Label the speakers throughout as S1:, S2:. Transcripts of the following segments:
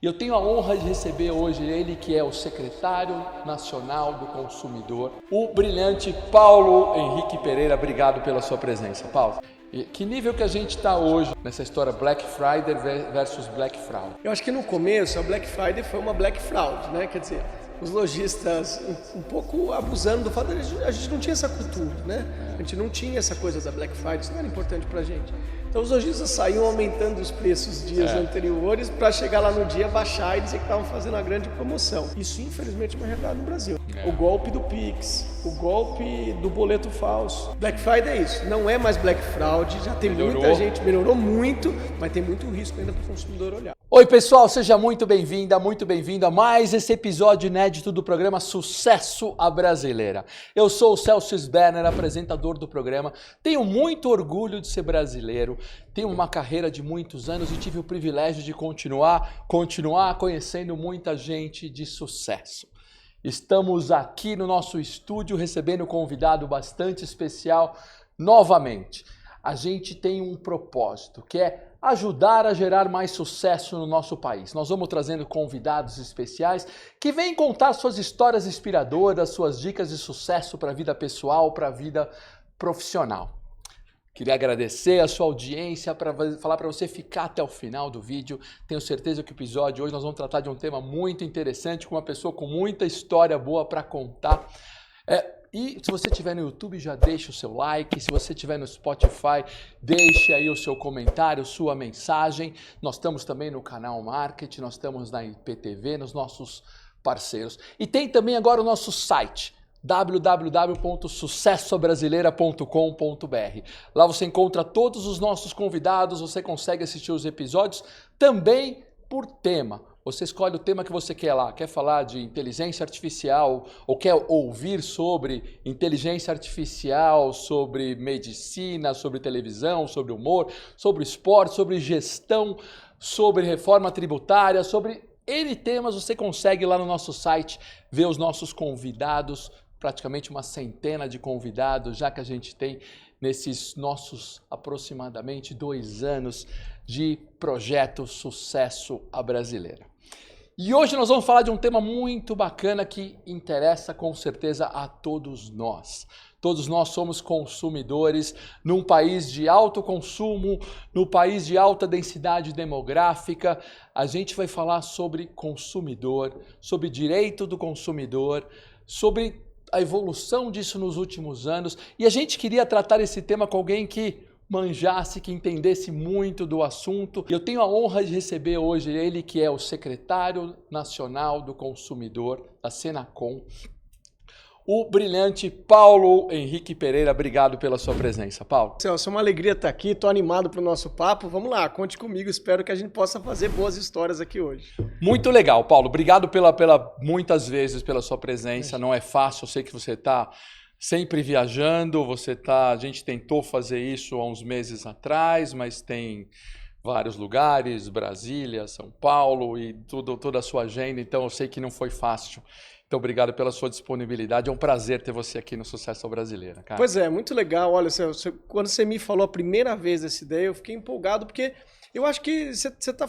S1: E eu tenho a honra de receber hoje ele que é o secretário nacional do consumidor, o brilhante Paulo Henrique Pereira. Obrigado pela sua presença, Paulo. E que nível que a gente está hoje nessa história Black Friday versus Black Fraud?
S2: Eu acho que no começo a Black Friday foi uma Black Fraud, né? Quer dizer, os lojistas um pouco abusando do fato de a gente não tinha essa cultura, né? A gente não tinha essa coisa da Black Friday, isso não era importante pra gente. Então os lojistas saíam aumentando os preços dias anteriores para chegar lá no dia, baixar e dizer que estavam fazendo uma grande promoção. Isso infelizmente é uma realidade no Brasil. O golpe do Pix, o golpe do boleto falso. Black Friday é isso, não é mais Black Fraud, já tem muita gente, melhorou muito, mas tem muito risco ainda para o consumidor olhar.
S1: Oi pessoal, seja muito bem-vinda, muito bem-vindo a mais esse episódio inédito do programa Sucesso à Brasileira. Eu sou o Celso Sberner, apresentador do programa, tenho muito orgulho de ser brasileiro, tenho uma carreira de muitos anos e tive o privilégio de continuar conhecendo muita gente de sucesso. Estamos aqui no nosso estúdio recebendo um convidado bastante especial novamente. A gente tem um propósito, que é ajudar a gerar mais sucesso no nosso país. Nós vamos trazendo convidados especiais que vêm contar suas histórias inspiradoras, suas dicas de sucesso para a vida pessoal, para a vida profissional. Queria agradecer a sua audiência, falar para você ficar até o final do vídeo. Tenho certeza que o episódio de hoje nós vamos tratar de um tema muito interessante, com uma pessoa com muita história boa para contar. E se você estiver no YouTube, já deixa o seu like. Se você estiver no Spotify, deixe aí o seu comentário, sua mensagem. Nós estamos também no canal Marketing, nós estamos na IPTV, nos nossos parceiros. E tem também agora o nosso site, www.sucessobrasileira.com.br. Lá você encontra todos os nossos convidados, você consegue assistir os episódios também por tema. Você escolhe o tema que você quer lá. Quer falar de inteligência artificial ou quer ouvir sobre inteligência artificial, sobre medicina, sobre televisão, sobre humor, sobre esporte, sobre gestão, sobre reforma tributária, sobre N temas, você consegue lá no nosso site ver os nossos convidados, praticamente uma centena de convidados, já que a gente tem nesses nossos aproximadamente 2 anos de projeto Sucesso à Brasileira. E hoje nós vamos falar de um tema muito bacana que interessa com certeza a todos nós. Todos nós somos consumidores num país de alto consumo, num país de alta densidade demográfica. A gente vai falar sobre consumidor, sobre direito do consumidor, sobre a evolução disso nos últimos anos. E a gente queria tratar esse tema com alguém que manjasse, que entendesse muito do assunto. Eu tenho a honra de receber hoje ele que é o secretário nacional do consumidor da Senacom, o brilhante Paulo Henrique Pereira. Obrigado pela sua presença, Paulo.
S2: Celso, é uma alegria estar aqui, estou animado para o nosso papo. Vamos lá, conte comigo, espero que a gente possa fazer boas histórias aqui hoje.
S1: Muito legal, Paulo. Obrigado muitas vezes pela sua presença. Não é fácil, eu sei que você está sempre viajando, a gente tentou fazer isso há uns meses atrás, mas tem vários lugares, Brasília, São Paulo e toda a sua agenda, então eu sei que não foi fácil. Então, obrigado pela sua disponibilidade. É um prazer ter você aqui no Sucesso Brasileira, cara.
S2: Pois é, muito legal. Olha, quando você me falou a primeira vez dessa ideia, eu fiquei empolgado, porque eu acho que você está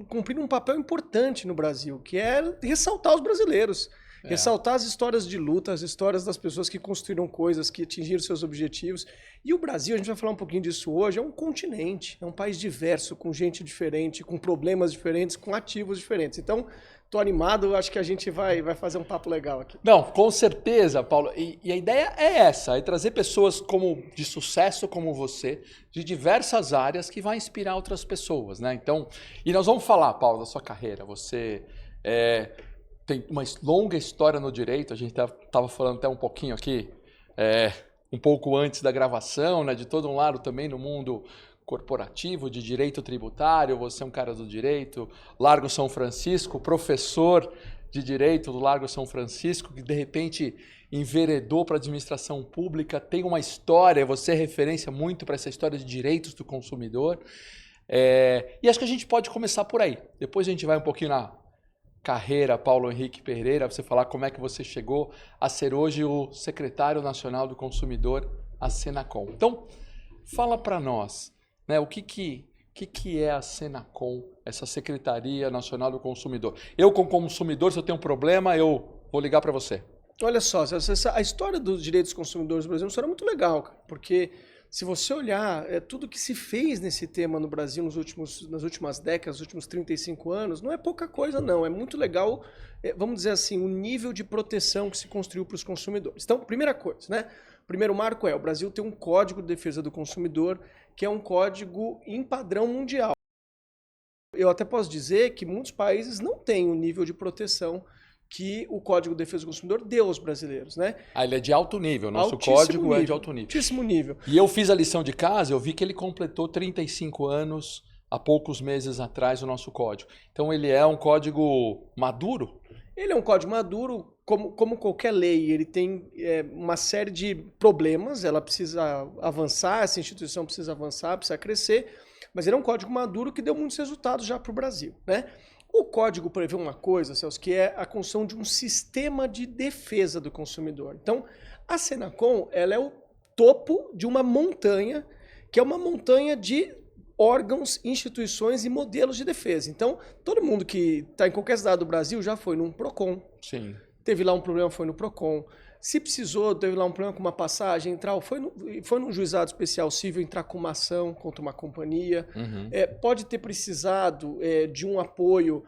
S2: cumprindo um papel importante no Brasil, que é ressaltar os brasileiros. Ressaltar as histórias de luta, as histórias das pessoas que construíram coisas, que atingiram seus objetivos. E o Brasil, a gente vai falar um pouquinho disso hoje, é um continente, é um país diverso, com gente diferente, com problemas diferentes, com ativos diferentes. Então, estou animado, acho que a gente vai fazer um papo legal aqui.
S1: Não, com certeza, Paulo. E a ideia é essa, é trazer pessoas de sucesso como você, de diversas áreas, que vai inspirar outras pessoas, né? Então, e nós vamos falar, Paulo, da sua carreira. Você tem uma longa história no direito, a gente estava falando até um pouquinho aqui, um pouco antes da gravação, né, de todo um lado também no mundo corporativo, de direito tributário. Você é um cara do direito, Largo São Francisco, professor de direito do Largo São Francisco, que de repente enveredou para a administração pública, tem uma história, você é referência muito para essa história de direitos do consumidor. E acho que a gente pode começar por aí, depois a gente vai um pouquinho na carreira, Paulo Henrique Pereira, você falar como é que você chegou a ser hoje o secretário nacional do consumidor, a Senacom. Então, fala para nós, né, o que que é a Senacom, essa Secretaria Nacional do Consumidor? Eu, como consumidor, se eu tenho um problema, eu vou ligar para você.
S2: Olha só, a história dos direitos dos consumidores no Brasil é uma história muito legal, cara, porque se você olhar tudo que se fez nesse tema no Brasil nas últimas décadas, nos últimos 35 anos, não é pouca coisa não, é muito legal, vamos dizer assim, o nível de proteção que se construiu para os consumidores. Então, primeira coisa, né? Primeiro marco o Brasil tem um Código de Defesa do Consumidor, que é um código em padrão mundial. Eu até posso dizer que muitos países não têm o nível de proteção que o Código de Defesa do Consumidor deu aos brasileiros, né?
S1: Ele é de alto nível, nosso código é de alto nível.
S2: Altíssimo nível.
S1: E eu fiz a lição de casa, eu vi que ele completou 35 anos há poucos meses atrás o nosso código. Então ele é um código maduro?
S2: Ele é um código maduro, como qualquer lei, ele tem uma série de problemas, ela precisa avançar, essa instituição precisa avançar, precisa crescer, mas ele é um código maduro que deu muitos resultados já para o Brasil, né? O código prevê uma coisa, Celso, que é a construção de um sistema de defesa do consumidor. Então, a Senacom, ela é o topo de uma montanha, que é uma montanha de órgãos, instituições e modelos de defesa. Então, todo mundo que está em qualquer cidade do Brasil já foi num PROCON.
S1: Sim.
S2: Teve lá um problema, foi no PROCON. Se precisou, teve lá um problema com uma passagem, foi num juizado especial civil entrar com uma ação contra uma companhia.
S1: Uhum.
S2: Pode ter precisado de um apoio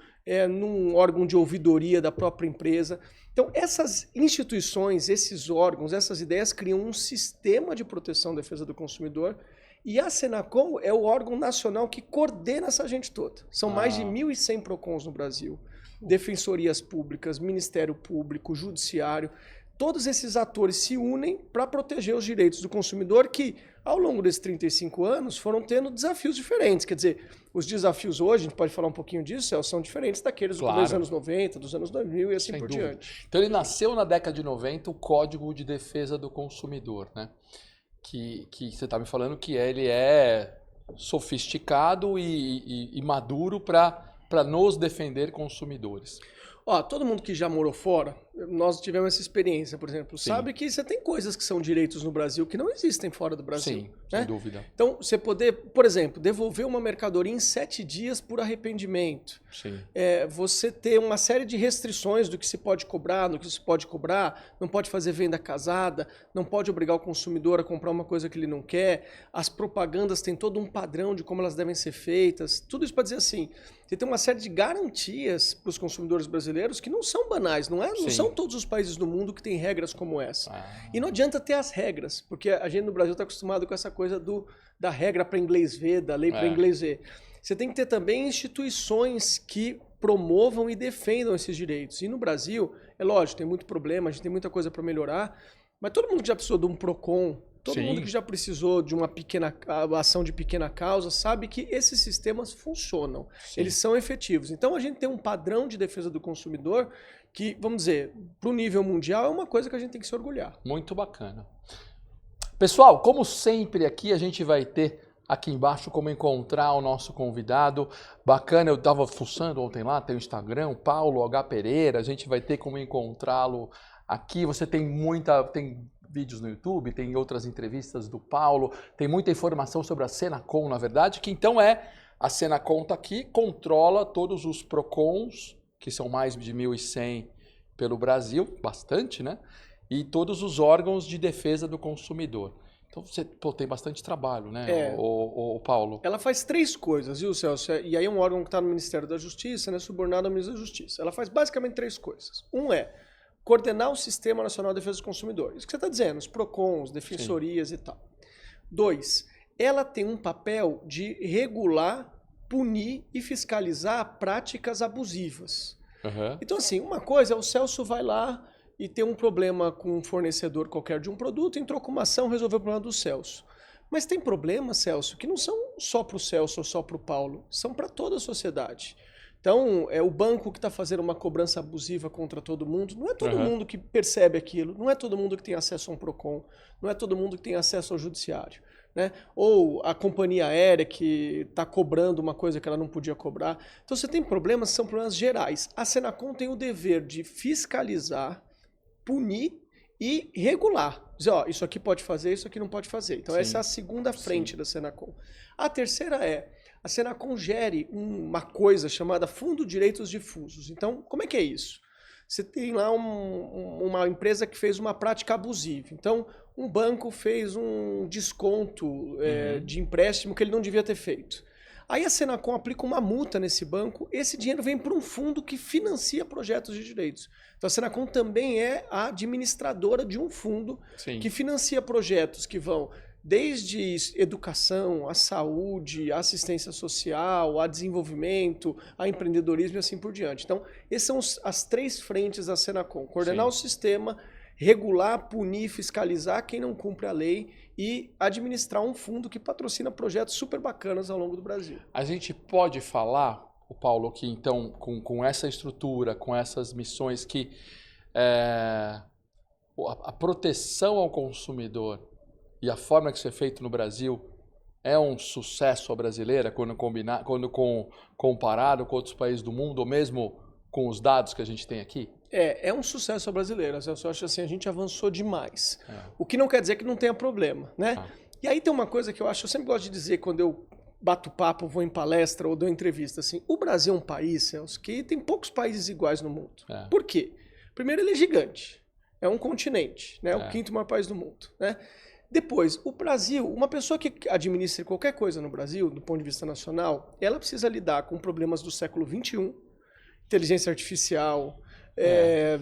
S2: num órgão de ouvidoria da própria empresa. Então, essas instituições, esses órgãos, essas ideias criam um sistema de proteção e defesa do consumidor. E a Senacom é o órgão nacional que coordena essa gente toda. São mais de 1.100 PROCONs no Brasil. Defensorias públicas, Ministério Público, Judiciário. Todos esses atores se unem para proteger os direitos do consumidor que, ao longo desses 35 anos, foram tendo desafios diferentes. Quer dizer, os desafios hoje, a gente pode falar um pouquinho disso, são diferentes daqueles dos anos 90, dos anos 2000 e assim por diante.
S1: Então ele nasceu na década de 90, o Código de Defesa do Consumidor, né? Que você está me falando que ele é sofisticado e maduro para nos defender consumidores.
S2: Todo mundo que já morou fora, nós tivemos essa experiência, por exemplo, sabe que você tem coisas que são direitos no Brasil que não existem fora do Brasil.
S1: Sim,
S2: né?
S1: sem dúvida.
S2: Então, você poder, por exemplo, devolver uma mercadoria em 7 dias por arrependimento.
S1: Sim.
S2: Você ter uma série de restrições do que se pode cobrar, do que se pode cobrar, não pode fazer venda casada, não pode obrigar o consumidor a comprar uma coisa que ele não quer, as propagandas têm todo um padrão de como elas devem ser feitas, tudo isso para dizer assim, você tem uma série de garantias para os consumidores brasileiros que não são banais, não são todos os países do mundo que têm regras como essa. E não adianta ter as regras, porque a gente no Brasil está acostumado com essa coisa da regra para inglês ver, da lei para inglês ver. Você tem que ter também instituições que promovam e defendam esses direitos. E no Brasil, é lógico, tem muito problema, a gente tem muita coisa para melhorar, mas todo mundo que já precisou de um PROCON, todo mundo que já precisou de uma pequena ação de pequena causa, sabe que esses sistemas funcionam. Sim. Eles são efetivos. Então a gente tem um padrão de defesa do consumidor que, vamos dizer, para o nível mundial é uma coisa que a gente tem que se orgulhar.
S1: Muito bacana. Pessoal, como sempre aqui a gente vai ter aqui embaixo como encontrar o nosso convidado. Bacana, eu estava fuçando ontem lá, tem o Instagram, Paulo H. Pereira, a gente vai ter como encontrá-lo aqui. Você tem vídeos no YouTube, tem outras entrevistas do Paulo, tem muita informação sobre a Senacom, na verdade, que então a Senacom está aqui, controla todos os PROCONs, que são mais de 1.100 pelo Brasil, bastante, né? E todos os órgãos de defesa do consumidor. Então você tem bastante trabalho, né, o Paulo?
S2: Ela faz 3 coisas, viu, Celso? E aí é um órgão que está no Ministério da Justiça, né, subordinado ao Ministério da Justiça. Ela faz basicamente 3 coisas. Um é coordenar o Sistema Nacional de Defesa dos Consumidores. Isso que você está dizendo, os PROCONs, defensorias Sim. e tal. 2, ela tem um papel de regular, punir e fiscalizar práticas abusivas.
S1: Uhum.
S2: Então, assim, uma coisa é o Celso vai lá e tem um problema com um fornecedor qualquer de um produto, entrou com uma ação, resolveu o problema do Celso. Mas tem problemas, Celso, que não são só para o Celso ou só para o Paulo, são para toda a sociedade. Então, o banco que está fazendo uma cobrança abusiva contra todo mundo, não é todo mundo que percebe aquilo, não é todo mundo que tem acesso a um PROCON, não é todo mundo que tem acesso ao judiciário. Né? Ou a companhia aérea que está cobrando uma coisa que ela não podia cobrar. Então, você tem problemas, são problemas gerais. A Senacom tem o dever de fiscalizar, punir e regular. Dizer, ó, isso aqui pode fazer, isso aqui não pode fazer. Então
S1: Sim.
S2: essa é a segunda frente da Senacom. A terceira é, a Senacom gere uma coisa chamada Fundo de Direitos Difusos. Então, como é que é isso? Você tem lá uma empresa que fez uma prática abusiva. Então, um banco fez um desconto de empréstimo que ele não devia ter feito. Aí a Senacom aplica uma multa nesse banco, esse dinheiro vem para um fundo que financia projetos de direitos. Então a Senacom também é a administradora de um fundo que financia projetos que vão desde educação, a saúde, a assistência social, a desenvolvimento, a empreendedorismo e assim por diante. Então, essas são as 3 frentes da Senacom. Coordenar o sistema, regular, punir, fiscalizar quem não cumpre a lei e administrar um fundo que patrocina projetos super bacanas ao longo do Brasil.
S1: A gente pode falar, Paulo, que então com essa estrutura, com essas missões, que a proteção ao consumidor e a forma que isso é feito no Brasil é um sucesso à brasileira quando comparado com outros países do mundo, ou mesmo com os dados que a gente tem aqui?
S2: É um sucesso brasileiro. Eu acho assim, a gente avançou demais. O que não quer dizer que não tenha problema, né? E aí tem uma coisa que eu sempre gosto de dizer quando eu bato papo, vou em palestra ou dou entrevista, assim, o Brasil é um país, Celso, que tem poucos países iguais no mundo. Por quê? Primeiro, ele é gigante. É um continente, né? O 5º maior país do mundo, né? Depois, o Brasil, uma pessoa que administra qualquer coisa no Brasil, do ponto de vista nacional, ela precisa lidar com problemas do século XXI, inteligência artificial,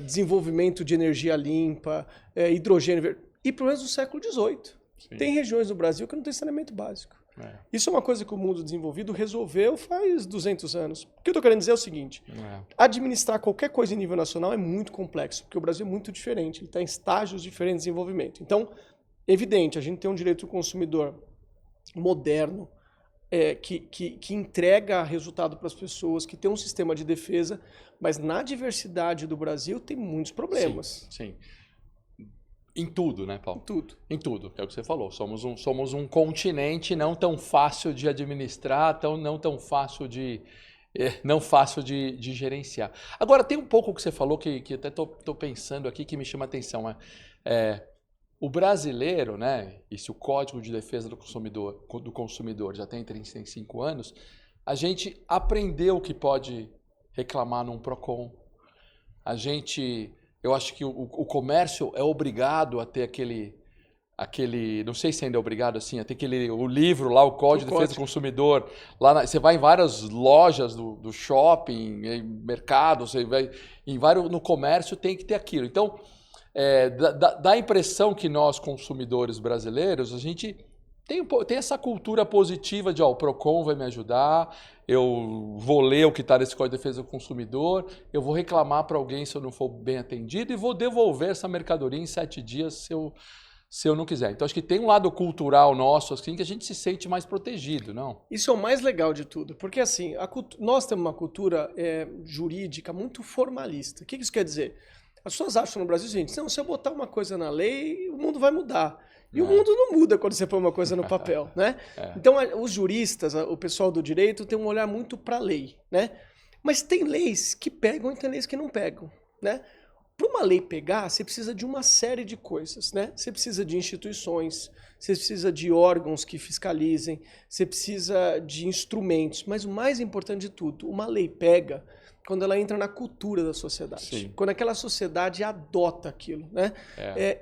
S2: desenvolvimento de energia limpa, hidrogênio, e problemas do século XVIII. Tem regiões do Brasil que não tem saneamento básico. Isso é uma coisa que o mundo desenvolvido resolveu faz 200 anos. O que eu estou querendo dizer é o seguinte, administrar qualquer coisa em nível nacional é muito complexo, porque o Brasil é muito diferente, ele está em estágios diferentes de desenvolvimento. Então, evidente, a gente tem um direito do consumidor moderno, que entrega resultado para as pessoas, que tem um sistema de defesa, mas na diversidade do Brasil tem muitos problemas.
S1: Sim. Em tudo, né, Paulo?
S2: Em tudo.
S1: Em tudo, é o que você falou. Somos um continente não tão fácil de administrar, não tão fácil de gerenciar. Agora, tem um pouco que você falou que até estou pensando aqui que me chama a atenção. O brasileiro, né, e se o Código de Defesa do Consumidor já tem 35 anos, a gente aprendeu que pode reclamar num PROCON. Eu acho que o comércio é obrigado a ter aquele, não sei se ainda é obrigado assim, a ter o livro lá, o Código de Defesa do Consumidor. Você vai em várias lojas do shopping, em mercado, você vai no comércio, tem que ter aquilo. Então, dá a impressão que nós, consumidores brasileiros, a gente tem essa cultura positiva de o PROCON vai me ajudar, eu vou ler o que está nesse Código de Defesa do Consumidor, eu vou reclamar para alguém se eu não for bem atendido e vou devolver essa mercadoria em 7 dias se eu não quiser. Então, acho que tem um lado cultural nosso assim, que a gente se sente mais protegido, não?
S2: Isso é o mais legal de tudo, porque assim, nós temos uma cultura jurídica muito formalista. O que isso quer dizer? As pessoas acham no Brasil o seguinte, se eu botar uma coisa na lei, o mundo vai mudar. E o mundo não muda quando você põe uma coisa no papel, né? Então, os juristas, o pessoal do direito, tem um olhar muito para a lei, né? Mas tem leis que pegam e tem leis que não pegam, né? Para uma lei pegar, você precisa de uma série de coisas, né? Você precisa de instituições, você precisa de órgãos que fiscalizem, você precisa de instrumentos. Mas o mais importante de tudo, uma lei pega quando ela entra na cultura da sociedade.
S1: Sim.
S2: Quando aquela sociedade adota aquilo, né?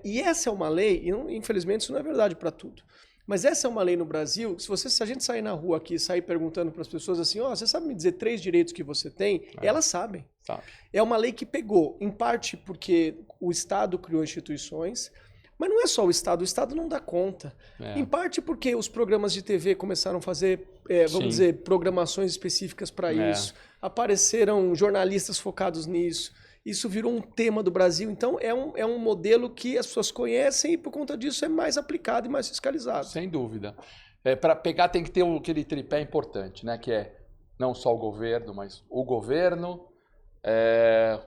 S2: E essa é uma lei, e infelizmente isso não é verdade para tudo, mas essa é uma lei no Brasil, se a gente sair na rua aqui e sair perguntando para as pessoas assim, você sabe me dizer 3 direitos que você tem? Elas sabem.
S1: Sabe.
S2: É uma lei que pegou, em parte porque o Estado criou instituições, mas não é só o Estado não dá conta. Em parte porque os programas de TV começaram a fazer, vamos dizer, programações específicas para isso. Apareceram jornalistas focados nisso. Isso virou um tema do Brasil. Então, é um modelo que as pessoas conhecem e, por conta disso, é mais aplicado e mais fiscalizado.
S1: Sem dúvida. Para pegar, tem que ter aquele tripé importante, né? Que é não só o governo, mas o governo,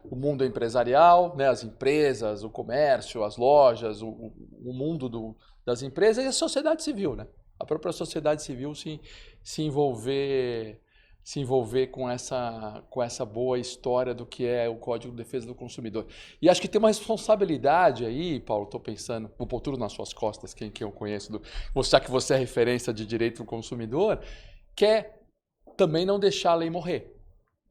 S1: o mundo empresarial, né? As empresas, o comércio, as lojas, o mundo das empresas e a sociedade civil, né? A própria sociedade civil se envolver se envolver com essa boa história do que é o Código de Defesa do Consumidor. E acho que tem uma responsabilidade aí, Paulo, estou pensando, vou pôr tudo nas suas costas, quem eu conheço, mostrar que você é referência de direito do consumidor, que é também não deixar a lei morrer,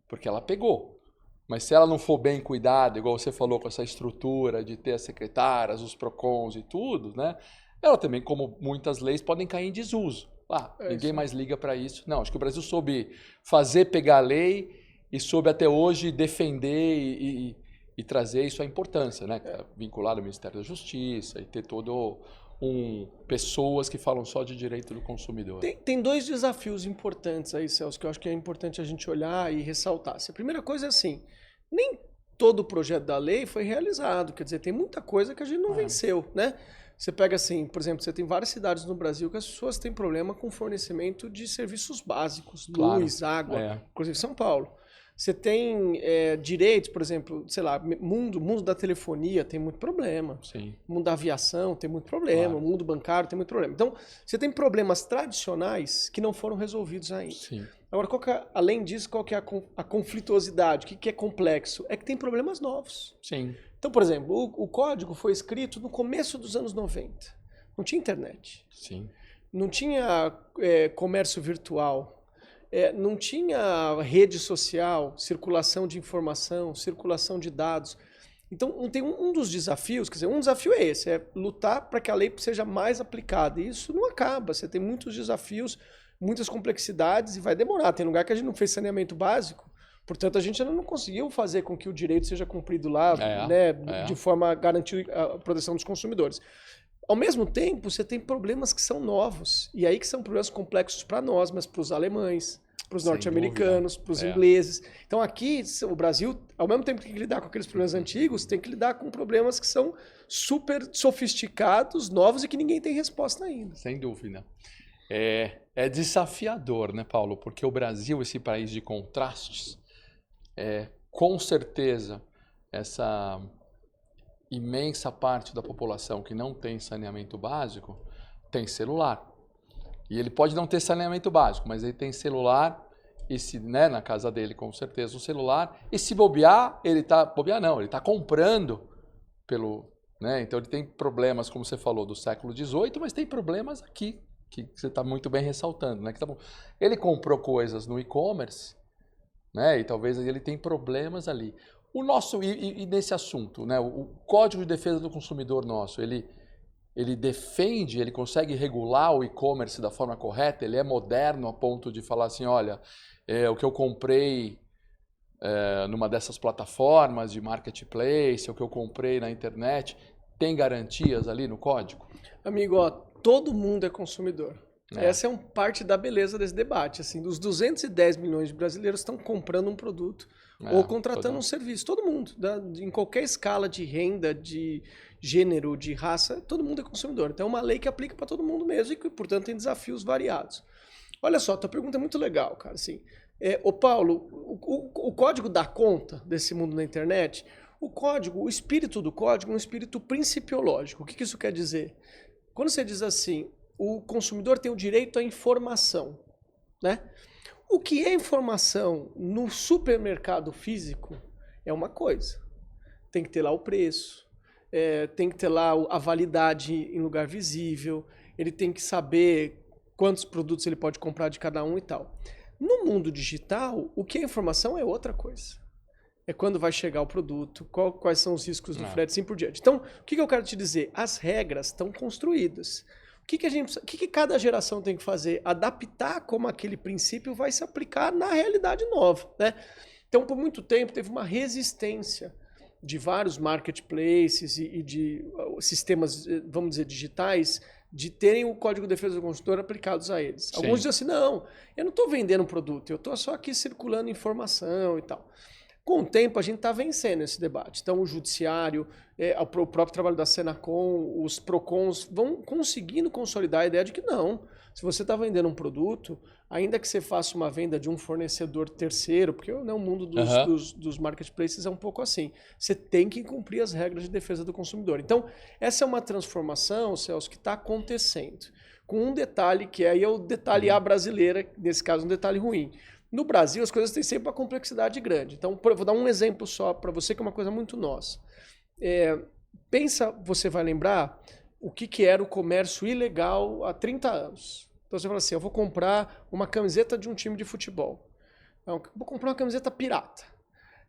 S1: porque ela pegou. Mas se ela não for bem cuidada, igual você falou, com essa estrutura de ter as secretárias, os PROCONs e tudo, né? Ela também, como muitas leis, podem cair em desuso. Ninguém mais liga para isso. Não, acho que o Brasil soube fazer pegar a lei e soube até hoje defender e trazer isso à importância, né? Vinculado ao Ministério da Justiça e ter todo pessoas que falam só de direito do consumidor.
S2: Tem dois desafios importantes aí, Celso, que eu acho que é importante a gente olhar e ressaltar. A primeira coisa é assim, nem todo o projeto da lei foi realizado, quer dizer, tem muita coisa que a gente não venceu, né? Você pega assim, por exemplo, você tem várias cidades no Brasil que as pessoas têm problema com fornecimento de serviços básicos, luz, água, inclusive São Paulo. Você tem direitos, por exemplo, sei lá, mundo da telefonia tem muito problema.
S1: Sim.
S2: Mundo da aviação tem muito problema. Mundo bancário tem muito problema. Então, você tem problemas tradicionais que não foram resolvidos ainda.
S1: Sim.
S2: Agora, além disso, qual que é a conflituosidade? O que é complexo? É que tem problemas novos.
S1: Sim.
S2: Então, por exemplo, o código foi escrito no começo dos anos 90. Não tinha internet.
S1: Sim.
S2: Não tinha comércio virtual. Não tinha rede social, circulação de informação, circulação de dados. Então, tem um dos desafios, quer dizer, um desafio é esse, é lutar para que a lei seja mais aplicada. E isso não acaba, você tem muitos desafios, muitas complexidades e vai demorar. Tem lugar que a gente não fez saneamento básico, portanto, a gente ainda não conseguiu fazer com que o direito seja cumprido lá, de forma a garantir a proteção dos consumidores. Ao mesmo tempo, você tem problemas que são novos, e aí que são problemas complexos para nós, mas para os alemães, para os norte-americanos, para os ingleses. Então aqui, o Brasil, ao mesmo tempo que tem que lidar com aqueles problemas antigos, tem que lidar com problemas que são super sofisticados, novos e que ninguém tem resposta ainda.
S1: Sem dúvida. É desafiador, né, Paulo? Porque o Brasil, esse país de contrastes, com certeza, essa imensa parte da população que não tem saneamento básico tem celular. E ele pode não ter saneamento básico, mas ele tem celular, na casa dele com certeza um celular, e se bobear, ele está comprando então ele tem problemas, como você falou, do século XVIII, mas tem problemas aqui, que você está muito bem ressaltando, né? Ele comprou coisas no e-commerce, né? E talvez ele tenha problemas ali. O nosso, e nesse assunto, né, o Código de Defesa do Consumidor nosso, ele defende, ele consegue regular o e-commerce da forma correta, ele é moderno a ponto de falar assim, olha, o que eu comprei numa dessas plataformas de marketplace, o que eu comprei na internet, tem garantias ali no código?
S2: Amigo, todo mundo é consumidor. Essa é parte da beleza desse debate. Assim, dos 210 milhões de brasileiros estão comprando um produto ou contratando um serviço. Todo mundo, em qualquer escala de renda, de gênero, de raça, todo mundo é consumidor. Então é uma lei que aplica para todo mundo mesmo e que, portanto, tem desafios variados. Olha só, tua pergunta é muito legal, cara. Assim, Paulo, o código dá conta desse mundo na internet? O espírito do código é um espírito principiológico. O que isso quer dizer? Quando você diz assim, o consumidor tem o direito à informação, né? O que é informação no supermercado físico é uma coisa. Tem que ter lá o preço, tem que ter lá a validade em lugar visível, ele tem que saber quantos produtos ele pode comprar de cada um e tal. No mundo digital, o que é informação é outra coisa. É quando vai chegar o produto, quais são os riscos do frete, assim por diante. Então, o que eu quero te dizer? As regras estão construídas. O que cada geração tem que fazer? Adaptar como aquele princípio vai se aplicar na realidade nova, né? Então, por muito tempo, teve uma resistência de vários marketplaces e de sistemas, vamos dizer, digitais, de terem o Código de Defesa do Consumidor aplicados a eles. Sim. Alguns dizem assim, não, eu não estou vendendo um produto, eu estou só aqui circulando informação e tal. Com o tempo, a gente está vencendo esse debate. Então, o judiciário, o próprio trabalho da Senacom, os PROCONs vão conseguindo consolidar a ideia de que não. Se você está vendendo um produto, ainda que você faça uma venda de um fornecedor terceiro, porque o mundo dos marketplaces é um pouco assim, você tem que cumprir as regras de defesa do consumidor. Então, essa é uma transformação, Celso, que está acontecendo. Com um detalhe, que aí é o detalhe A brasileira, nesse caso um detalhe ruim. No Brasil, as coisas têm sempre uma complexidade grande. Então, vou dar um exemplo só para você, que é uma coisa muito nossa. Pensa, você vai lembrar o que era o comércio ilegal há 30 anos. Então, você fala assim, eu vou comprar uma camiseta de um time de futebol. Então, vou comprar uma camiseta pirata.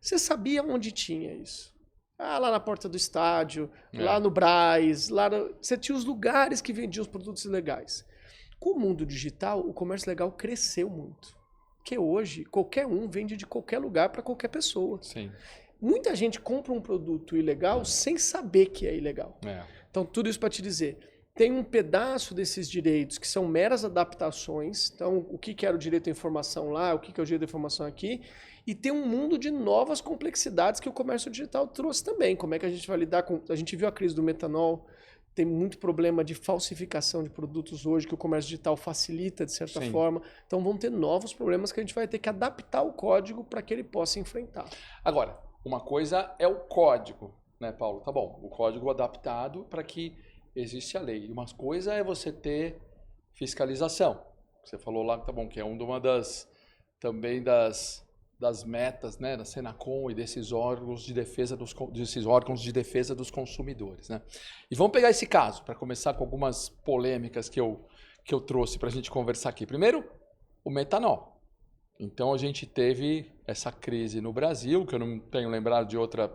S2: Você sabia onde tinha isso? Lá na porta do estádio, lá no Brás, você tinha os lugares que vendiam os produtos ilegais. Com o mundo digital, o comércio legal cresceu muito. Porque hoje, qualquer um vende de qualquer lugar para qualquer pessoa.
S1: Sim.
S2: Muita gente compra um produto ilegal sem saber que é ilegal. Então, tudo isso para te dizer, tem um pedaço desses direitos que são meras adaptações. Então, o que era o direito à informação lá, o que é o direito à informação aqui. E tem um mundo de novas complexidades que o comércio digital trouxe também. Como é que a gente vai lidar com... A gente viu a crise do metanol, tem muito problema de falsificação de produtos hoje, que o comércio digital facilita, de certa forma. Então vão ter novos problemas que a gente vai ter que adaptar o código para que ele possa enfrentar.
S1: Agora, uma coisa é o código, né, Paulo? Tá bom, o código adaptado para que existe a lei. Uma coisa é você ter fiscalização. Você falou lá, tá bom, que é uma das metas, né, da Senacom e desses órgãos de defesa dos consumidores, né? E vamos pegar esse caso para começar com algumas polêmicas que eu trouxe para a gente conversar aqui. Primeiro, o metanol. Então a gente teve essa crise no Brasil, que eu não tenho lembrado de outra,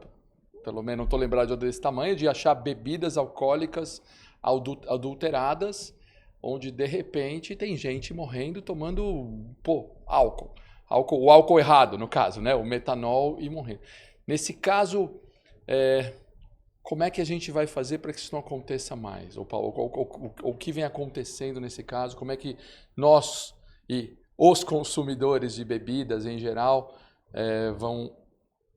S1: pelo menos não estou lembrado de outra desse tamanho, de achar bebidas alcoólicas adulteradas, onde de repente tem gente morrendo tomando álcool. O álcool errado, no caso, né? O metanol e morrer. Nesse caso, como é que a gente vai fazer para que isso não aconteça mais? O que vem acontecendo nesse caso? Como é que nós e os consumidores de bebidas em geral vão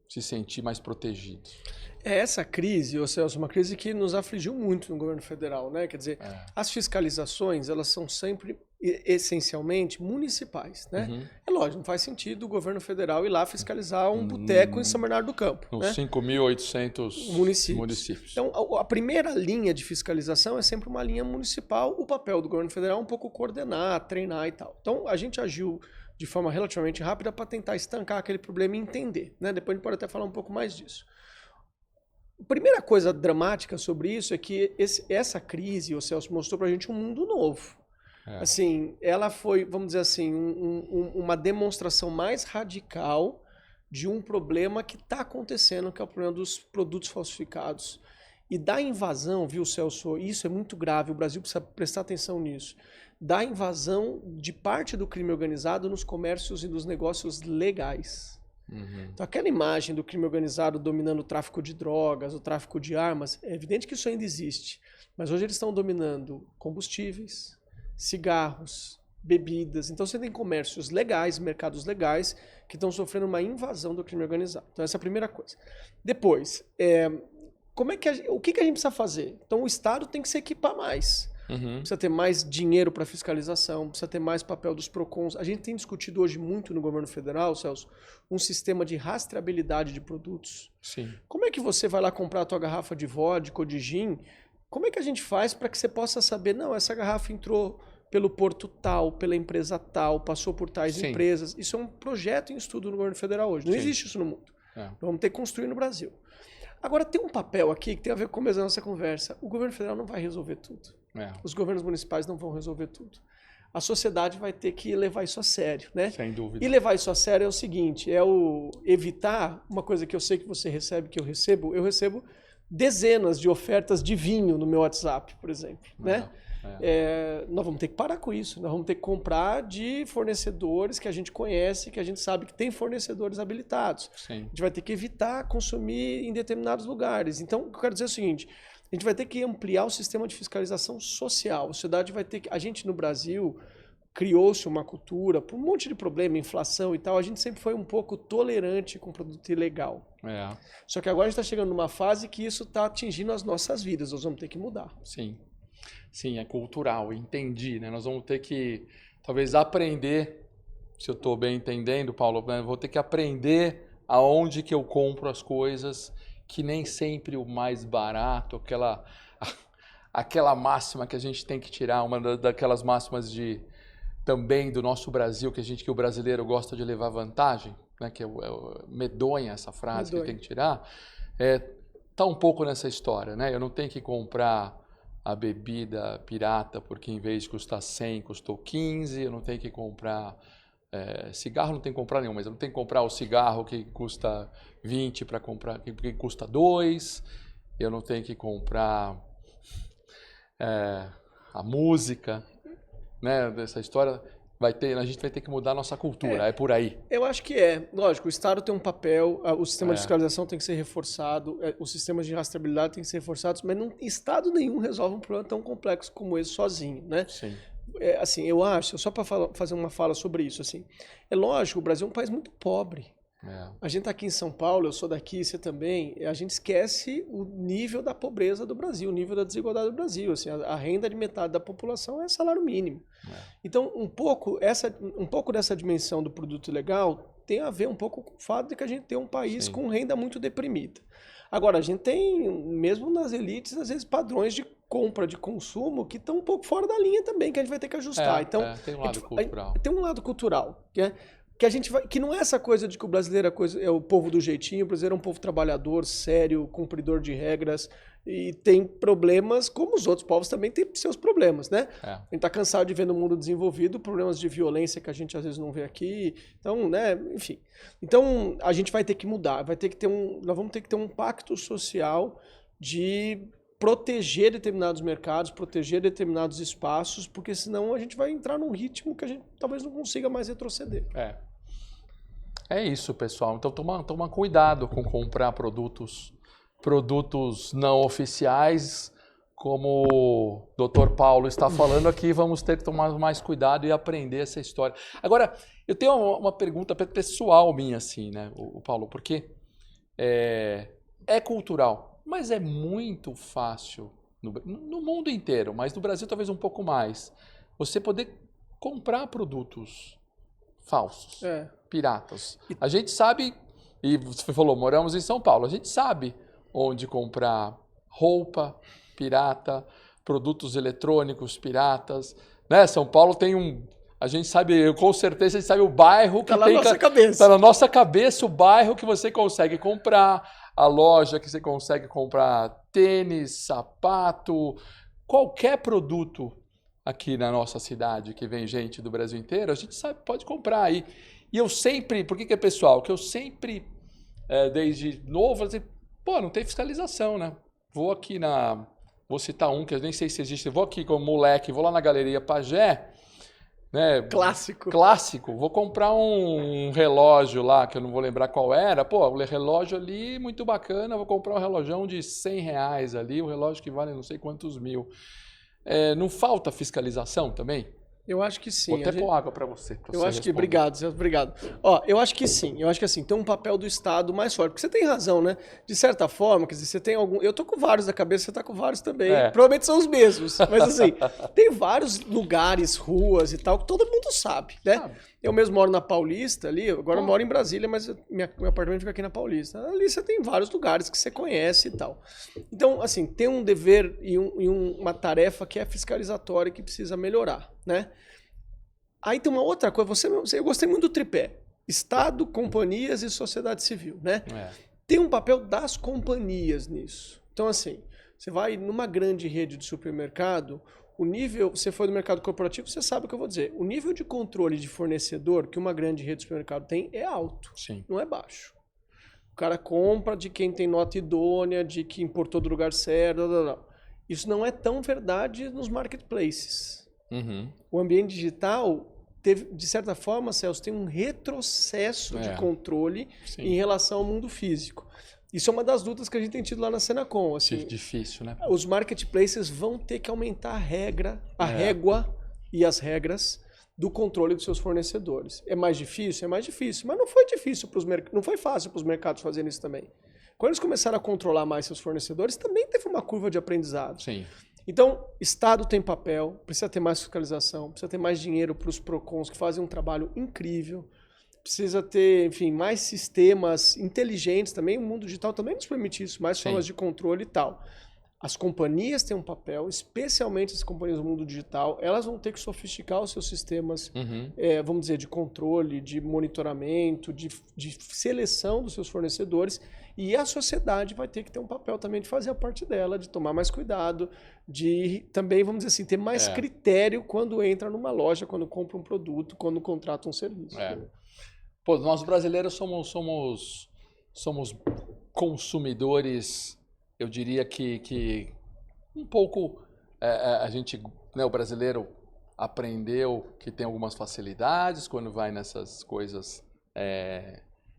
S1: se sentir mais protegidos?
S2: Essa crise, Celso, uma crise que nos afligiu muito no governo federal, né? Quer dizer, as fiscalizações, elas são sempre essencialmente municipais, né?
S1: Uhum.
S2: É lógico, não faz sentido o governo federal ir lá fiscalizar um boteco em São Bernardo do Campo.
S1: Uns
S2: né?
S1: 5.800 municípios.
S2: Então, a primeira linha de fiscalização é sempre uma linha municipal. O papel do governo federal é um pouco coordenar, treinar e tal. Então, a gente agiu de forma relativamente rápida para tentar estancar aquele problema e entender, né? Depois a gente pode até falar um pouco mais disso. A primeira coisa dramática sobre isso é que essa crise, o Celso, mostrou para a gente um mundo novo. Assim, ela foi, vamos dizer assim, uma demonstração mais radical de um problema que está acontecendo, que é o problema dos produtos falsificados. E da invasão, viu, Celso, isso é muito grave, o Brasil precisa prestar atenção nisso, da invasão de parte do crime organizado nos comércios e nos negócios legais. Uhum. Então, aquela imagem do crime organizado dominando o tráfico de drogas, o tráfico de armas, é evidente que isso ainda existe. Mas hoje eles estão dominando combustíveis, cigarros, bebidas. Então, você tem comércios legais, mercados legais, que estão sofrendo uma invasão do crime organizado. Então, essa é a primeira coisa. Depois, o que a gente precisa fazer? Então, o Estado tem que se equipar mais. Uhum. Precisa ter mais dinheiro para fiscalização, precisa ter mais papel dos PROCONs. A gente tem discutido hoje muito no governo federal, Celso, um sistema de rastreabilidade de produtos.
S1: Sim.
S2: Como é que você vai lá comprar a tua garrafa de vodka ou de gin? Como é que a gente faz para que você possa saber, não, essa garrafa entrou pelo porto tal, pela empresa tal, passou por tais
S1: Sim.
S2: empresas? Isso é um projeto em estudo no governo federal hoje. Não
S1: Sim.
S2: existe isso no mundo. Vamos ter que construir no Brasil. Agora, tem um papel aqui que tem a ver com a nossa conversa. O governo federal não vai resolver tudo. Os governos municipais não vão resolver tudo. A sociedade vai ter que levar isso a sério, né?
S1: Sem dúvida.
S2: E levar isso a sério é o seguinte, evitar uma coisa que eu sei que você recebe, que eu recebo dezenas de ofertas de vinho no meu WhatsApp, por exemplo, né? Nós vamos ter que parar com isso, nós vamos ter que comprar de fornecedores que a gente conhece, que a gente sabe que tem fornecedores habilitados.
S1: Sim.
S2: A gente vai ter que evitar consumir em determinados lugares. Então, o que eu quero dizer é o seguinte, a gente vai ter que ampliar o sistema de fiscalização social. A sociedade vai ter que... A gente no Brasil criou-se uma cultura, por um monte de problema, inflação e tal, a gente sempre foi um pouco tolerante com produto ilegal. Só que agora a gente está chegando numa fase que isso está atingindo as nossas vidas, nós vamos ter que mudar.
S1: Sim. Sim, é cultural, entendi, né? Nós vamos ter que, talvez, aprender, se eu estou bem entendendo, Paulo, né? Vou ter que aprender aonde que eu compro as coisas, que nem sempre o mais barato, aquela máxima que a gente tem que tirar, uma daquelas máximas de também do nosso Brasil, que o brasileiro gosta de levar vantagem, né? Que medonha essa frase que tem que tirar, tá um pouco nessa história, né? Eu não tenho que comprar a bebida pirata porque em vez de custar 100, custou 15, eu não tenho que comprar cigarro, não tem que comprar nenhum, mas eu não tenho que comprar o cigarro que custa 20 para comprar, que custa 2, eu não tenho que comprar a música, né, dessa história. A gente vai ter que mudar a nossa cultura, é por aí.
S2: Eu acho que lógico, o Estado tem um papel, o sistema de fiscalização tem que ser reforçado, os sistemas de rastreabilidade têm que ser reforçados, mas Estado nenhum resolve um problema tão complexo como esse sozinho, né?
S1: Sim.
S2: Assim, eu acho, só para fazer uma fala sobre isso, assim, é lógico, o Brasil é um país muito pobre. A gente está aqui em São Paulo, eu sou daqui, você também, a gente esquece o nível da pobreza do Brasil, o nível da desigualdade do Brasil. Assim, a renda de metade da população é salário mínimo. Então, um pouco dessa dimensão do produto ilegal tem a ver um pouco com o fato de que a gente tem um país com renda muito deprimida. Agora, a gente tem, mesmo nas elites, às vezes padrões de compra, de consumo, que estão um pouco fora da linha também, que a gente vai ter que ajustar. Então,
S1: tem um lado cultural.
S2: Tem um lado cultural, que a gente que não é essa coisa de que o brasileiro é o povo do jeitinho, o brasileiro é um povo trabalhador, sério, cumpridor de regras, e tem problemas, como os outros povos também têm seus problemas, né? A gente tá cansado de ver no mundo desenvolvido problemas de violência que a gente às vezes não vê aqui, então, né, enfim. Então, a gente vai ter que mudar, nós vamos ter que ter um pacto social de proteger determinados mercados, proteger determinados espaços, porque senão a gente vai entrar num ritmo que a gente talvez não consiga mais retroceder.
S1: É isso, pessoal. Então toma cuidado com comprar produtos não oficiais, como o Dr. Paulo está falando aqui. Vamos ter que tomar mais cuidado e aprender essa história. Agora, eu tenho uma pergunta pessoal minha, assim, né, o Paulo, porque é cultural, mas é muito fácil no mundo inteiro, mas no Brasil talvez um pouco mais, você poder comprar produtos falsos, piratas. A gente sabe, e você falou, moramos em São Paulo, a gente sabe onde comprar roupa pirata, produtos eletrônicos piratas, né? São Paulo tem a gente sabe, com certeza a gente sabe o bairro que
S2: tá na nossa cabeça.
S1: Está na nossa cabeça o bairro que você consegue comprar, a loja que você consegue comprar tênis, sapato, qualquer produto aqui na nossa cidade, que vem gente do Brasil inteiro, a gente sabe, pode comprar aí. E eu sempre, por que é pessoal? Que eu sempre, desde novo, assim, não tem fiscalização, né? Vou citar um que eu nem sei se existe, vou aqui como moleque, vou lá na Galeria Pagé, né? Clássico. Vou comprar um relógio lá, que eu não vou lembrar qual era. O relógio ali, muito bacana, vou comprar um relógio de R$100 ali, um relógio que vale não sei quantos mil. Não falta fiscalização também?
S2: Eu acho que sim.
S1: Vou até pôr água para você.
S2: Eu acho que, obrigado. Eu acho que sim. Eu acho que assim, tem um papel do Estado mais forte. Porque você tem razão, né? De certa forma, quer dizer, você tem algum. Eu tô com vários da cabeça, você tá com vários também. Provavelmente são os mesmos. Mas assim, tem vários lugares, ruas e tal, que todo mundo sabe, né? Eu mesmo moro na Paulista ali, agora eu moro em Brasília, mas meu apartamento fica aqui na Paulista. Ali você tem vários lugares que você conhece e tal. Então, assim, tem um dever e uma tarefa que é fiscalizatória que precisa melhorar, né? Aí tem uma outra coisa, eu gostei muito do tripé. Estado, companhias e sociedade civil, né? Tem um papel das companhias nisso. Então, assim, você vai numa grande rede de supermercado, o nível, você foi no mercado corporativo, você sabe o que eu vou dizer. O nível de controle de fornecedor que uma grande rede de supermercado tem é alto, não é baixo. O cara compra de quem tem nota idônea, de que importou do lugar certo, Isso não é tão verdade nos marketplaces. O ambiente digital teve, de certa forma, Celso, tem um retrocesso de controle em relação ao mundo físico. Isso é uma das lutas que a gente tem tido lá na Senacom. Assim,
S1: difícil, né?
S2: Os marketplaces vão ter que aumentar a régua e as regras do controle dos seus fornecedores. É mais difícil? É mais difícil. Mas não foi difícil não foi fácil para os mercados fazerem isso também. Quando eles começaram a controlar mais seus fornecedores, também teve uma curva de aprendizado. Então, Estado tem papel, precisa ter mais fiscalização, precisa ter mais dinheiro para os PROCONs, que fazem um trabalho incrível. Precisa ter, enfim, mais sistemas inteligentes também. O mundo digital também nos permite isso, mais formas de controle e tal. As companhias têm um papel, especialmente as companhias do mundo digital, elas vão ter que sofisticar os seus sistemas, vamos dizer, de controle, de monitoramento, de seleção dos seus fornecedores, e a sociedade vai ter que ter um papel também de fazer a parte dela, de tomar mais cuidado, de também, vamos dizer assim, ter mais critério quando entra numa loja, quando compra um produto, quando contrata um serviço.
S1: Pô, nós brasileiros somos consumidores, eu diria que um pouco a gente, né, o brasileiro aprendeu que tem algumas facilidades quando vai nessas coisas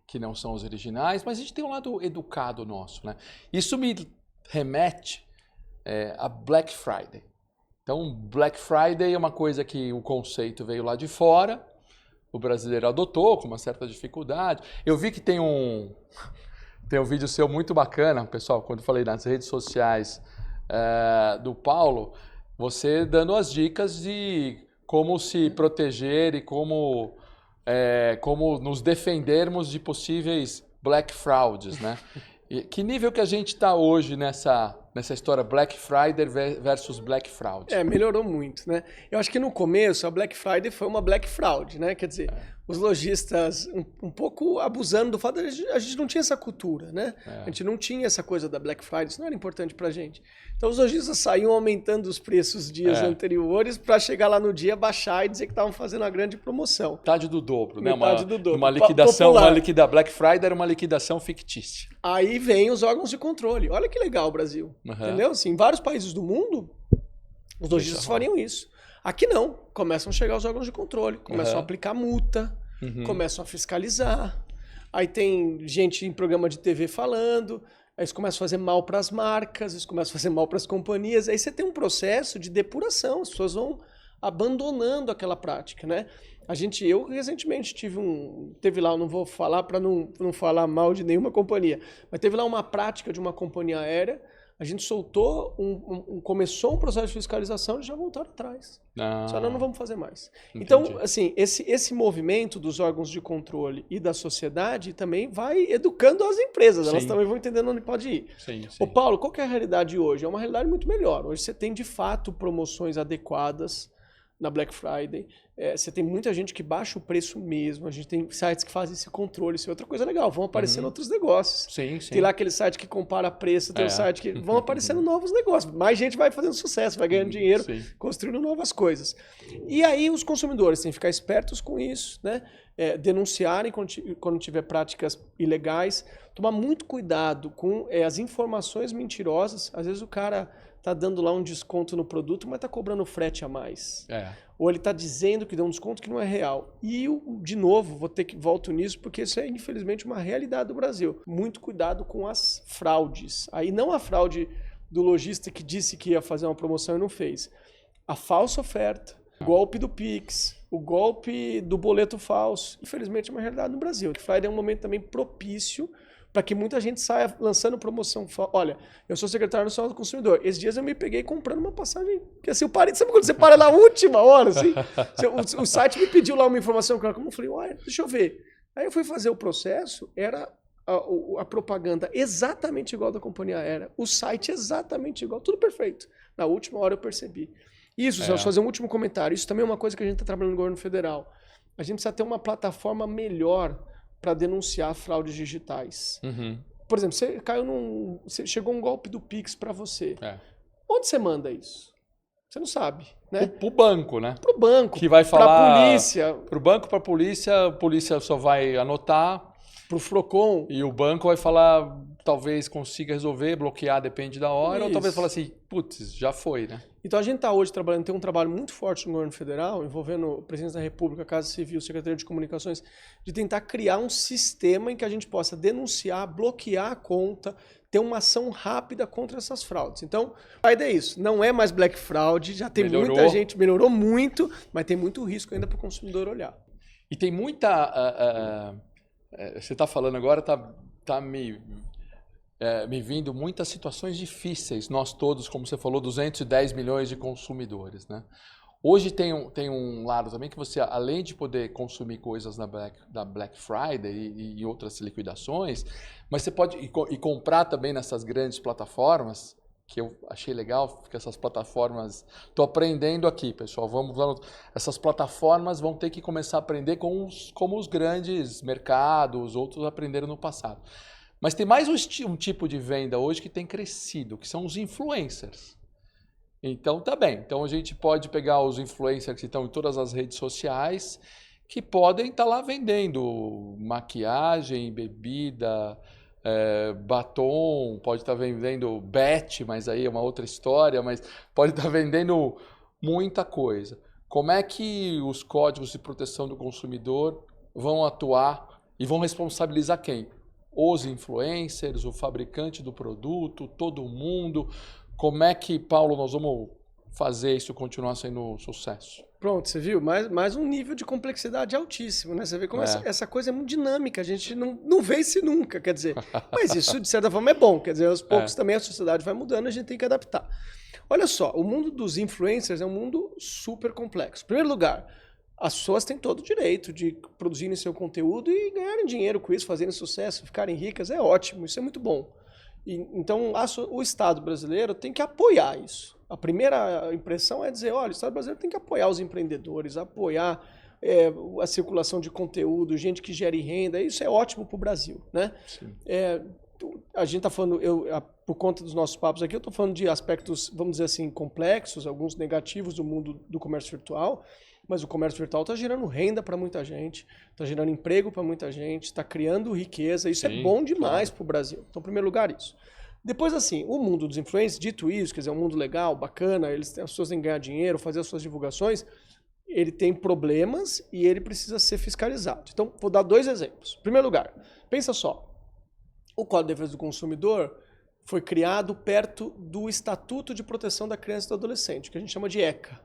S1: que não são os originais, mas a gente tem um lado educado nosso, né? Isso me remete a Black Friday. Então, Black Friday é uma coisa que o conceito veio lá de fora, o brasileiro adotou com uma certa dificuldade. Eu vi que tem um vídeo seu muito bacana, pessoal, quando eu falei nas redes sociais do Paulo, você dando as dicas de como se proteger e como nos defendermos de possíveis black frauds, né? E que nível que a gente está hoje nessa história Black Friday versus Black Fraud?
S2: Melhorou muito, né? Eu acho que no começo a Black Friday foi uma Black Fraud, né? Quer dizer, os lojistas um pouco abusando do fato de a gente não tinha essa cultura, né? A gente não tinha essa coisa da Black Friday, isso não era importante pra gente. Então os lojistas saíam aumentando os preços dias anteriores para chegar lá no dia, baixar e dizer que estavam fazendo uma grande promoção.
S1: Metade do dobro, né?
S2: Metade do dobro.
S1: Uma liquidação, Black Friday era uma liquidação fictícia.
S2: Aí vem os órgãos de controle. Olha que legal o Brasil. Entendeu? Assim, em vários países do mundo, os lojistas fariam isso. Aqui não. Começam a chegar os órgãos de controle, começam a aplicar multa, começam a fiscalizar. Aí tem gente em programa de TV falando, aí eles começam a fazer mal para as marcas, eles começam a fazer mal para as companhias. Aí você tem um processo de depuração, as pessoas vão abandonando aquela prática, né? Eu recentemente teve lá, eu não vou falar para não falar mal de nenhuma companhia, mas teve lá uma prática de uma companhia aérea. A gente soltou, começou um processo de fiscalização e já voltaram atrás. Só não vamos fazer mais. Entendi. Então, assim, esse movimento dos órgãos de controle e da sociedade também vai educando as empresas. Elas também vão entendendo onde pode ir.
S1: Sim.
S2: Ô Paulo, qual que é a realidade hoje? É uma realidade muito melhor. Hoje você tem, de fato, promoções adequadas na Black Friday. Você tem muita gente que baixa o preço mesmo. A gente tem sites que fazem esse controle. Isso é outra coisa legal. Vão aparecendo outros negócios.
S1: Sim.
S2: Tem lá aquele site que compara preço, tem o site que... Vão aparecendo novos negócios. Mais gente vai fazendo sucesso, vai ganhando dinheiro, construindo novas coisas. E aí os consumidores têm que ficar espertos com isso, né? Denunciarem quando tiver práticas ilegais. Tomar muito cuidado com as informações mentirosas. Às vezes o cara tá dando lá um desconto no produto, mas tá cobrando frete a mais. Ou ele está dizendo que deu um desconto que não é real. E eu, de novo, volto nisso, porque isso é, infelizmente, uma realidade do Brasil. Muito cuidado com as fraudes. Aí não a fraude do lojista que disse que ia fazer uma promoção e não fez. A falsa oferta, o golpe do Pix, o golpe do boleto falso. Infelizmente, é uma realidade no Brasil. O Friday é um momento também propício para que muita gente saia lançando promoção. Olha, eu sou secretário nacional do consumidor. Esses dias eu me peguei comprando uma passagem. Que assim, eu parei, sabe quando você para na última hora? Assim? O site me pediu lá uma informação, eu falei, olha, deixa eu ver. Aí eu fui fazer o processo, era a propaganda exatamente igual da companhia aérea, o site exatamente igual, tudo perfeito. Na última hora eu percebi. Isso, só fazer um último comentário. Isso também é uma coisa que a gente está trabalhando no governo federal. A gente precisa ter uma plataforma melhor para denunciar fraudes digitais. Por exemplo, chegou um golpe do Pix para você. Onde você manda isso? Você não sabe, né?
S1: Pro banco, né?
S2: Pro banco.
S1: Que vai falar...
S2: Pra polícia.
S1: Pro banco, pra polícia, a polícia só vai anotar.
S2: Pro Procon.
S1: E o banco vai falar, talvez consiga resolver, bloquear, depende da hora. Ou talvez falar assim, putz, já foi, né?
S2: Então a gente está hoje trabalhando, tem um trabalho muito forte no governo federal, envolvendo o presidente da República, a Casa Civil, Secretaria de Comunicações, de tentar criar um sistema em que a gente possa denunciar, bloquear a conta, ter uma ação rápida contra essas fraudes. Então, a ideia é isso. Não é mais Black Fraud, já tem muita gente, melhorou muito, mas tem muito risco ainda para o consumidor olhar.
S1: E tem muita... você está falando agora, tá me vindo muitas situações difíceis. Nós todos, como você falou, 210 milhões de consumidores, né? Hoje tem um lado também que você, além de poder consumir coisas da Black Friday e outras liquidações, mas você pode ir comprar também nessas grandes plataformas que eu achei legal, que essas plataformas... Estou aprendendo aqui, pessoal. Essas plataformas vão ter que começar a aprender como os grandes mercados, outros aprenderam no passado. Mas tem mais um tipo de venda hoje que tem crescido, que são os influencers. Então, tá bem. Então, a gente pode pegar os influencers que estão em todas as redes sociais, que podem estar lá vendendo maquiagem, bebida... batom, pode estar vendendo bet, mas aí é uma outra história, mas pode estar vendendo muita coisa. Como é que os códigos de proteção do consumidor vão atuar e vão responsabilizar quem? Os influencers, o fabricante do produto, todo mundo. Como é que, Paulo, nós vamos fazer isso continuar sendo sucesso?
S2: Pronto, você viu? Mais um nível de complexidade altíssimo, né? Você vê como essa coisa é muito dinâmica, a gente não vence nunca, quer dizer. Mas isso, de certa forma, é bom, quer dizer, aos poucos também a sociedade vai mudando, a gente tem que adaptar. Olha só, o mundo dos influencers é um mundo super complexo. Em primeiro lugar, as pessoas têm todo o direito de produzirem seu conteúdo e ganharem dinheiro com isso, fazerem sucesso, ficarem ricas, é ótimo, isso é muito bom. Então, o Estado brasileiro tem que apoiar isso. A primeira impressão é dizer, olha, o Estado brasileiro tem que apoiar os empreendedores, apoiar a circulação de conteúdo, gente que gere renda, isso é ótimo para o Brasil, né? A gente está falando, por conta dos nossos papos aqui, eu estou falando de aspectos, vamos dizer assim, complexos, alguns negativos do mundo do comércio virtual, mas o comércio virtual está gerando renda para muita gente, está gerando emprego para muita gente, está criando riqueza, isso é bom demais para o Brasil. Então, em primeiro lugar, isso. Depois, assim, o mundo dos influencers, dito isso, quer dizer, é um mundo legal, bacana, as pessoas têm que ganhar dinheiro, fazer as suas divulgações, ele tem problemas e ele precisa ser fiscalizado. Então, vou dar 2 exemplos. Em primeiro lugar, pensa só, o Código de Defesa do Consumidor foi criado perto do Estatuto de Proteção da Criança e do Adolescente, que a gente chama de ECA.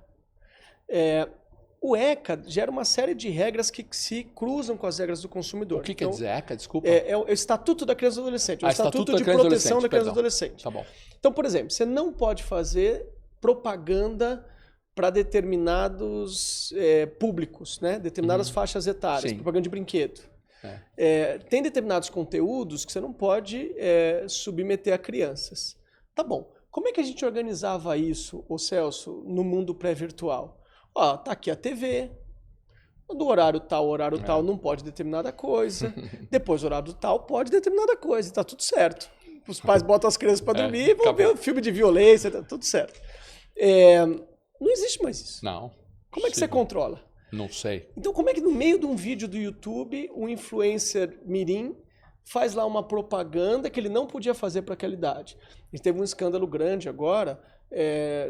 S2: O ECA gera uma série de regras que se cruzam com as regras do consumidor.
S1: O que quer dizer ECA? Desculpa.
S2: É o Estatuto da Criança e do Adolescente. O Estatuto de Proteção da Criança e do Adolescente.
S1: Tá bom.
S2: Então, por exemplo, você não pode fazer propaganda para determinados públicos, né? Determinadas faixas etárias, propaganda de brinquedo. Tem determinados conteúdos que você não pode submeter a crianças. Tá bom. Como é que a gente organizava isso, ô Celso, no mundo pré-virtual? Ó, tá aqui a TV, do horário tal não pode determinada coisa, depois do horário tal pode determinada coisa, tá tudo certo. Os pais botam as crianças para dormir e vão ver um filme de violência, tá tudo certo. Não existe mais isso.
S1: Não.
S2: Como é que você controla?
S1: Não sei.
S2: Então como é que no meio de um vídeo do YouTube, um influencer mirim faz lá uma propaganda que ele não podia fazer para aquela idade? A gente teve um escândalo grande agora,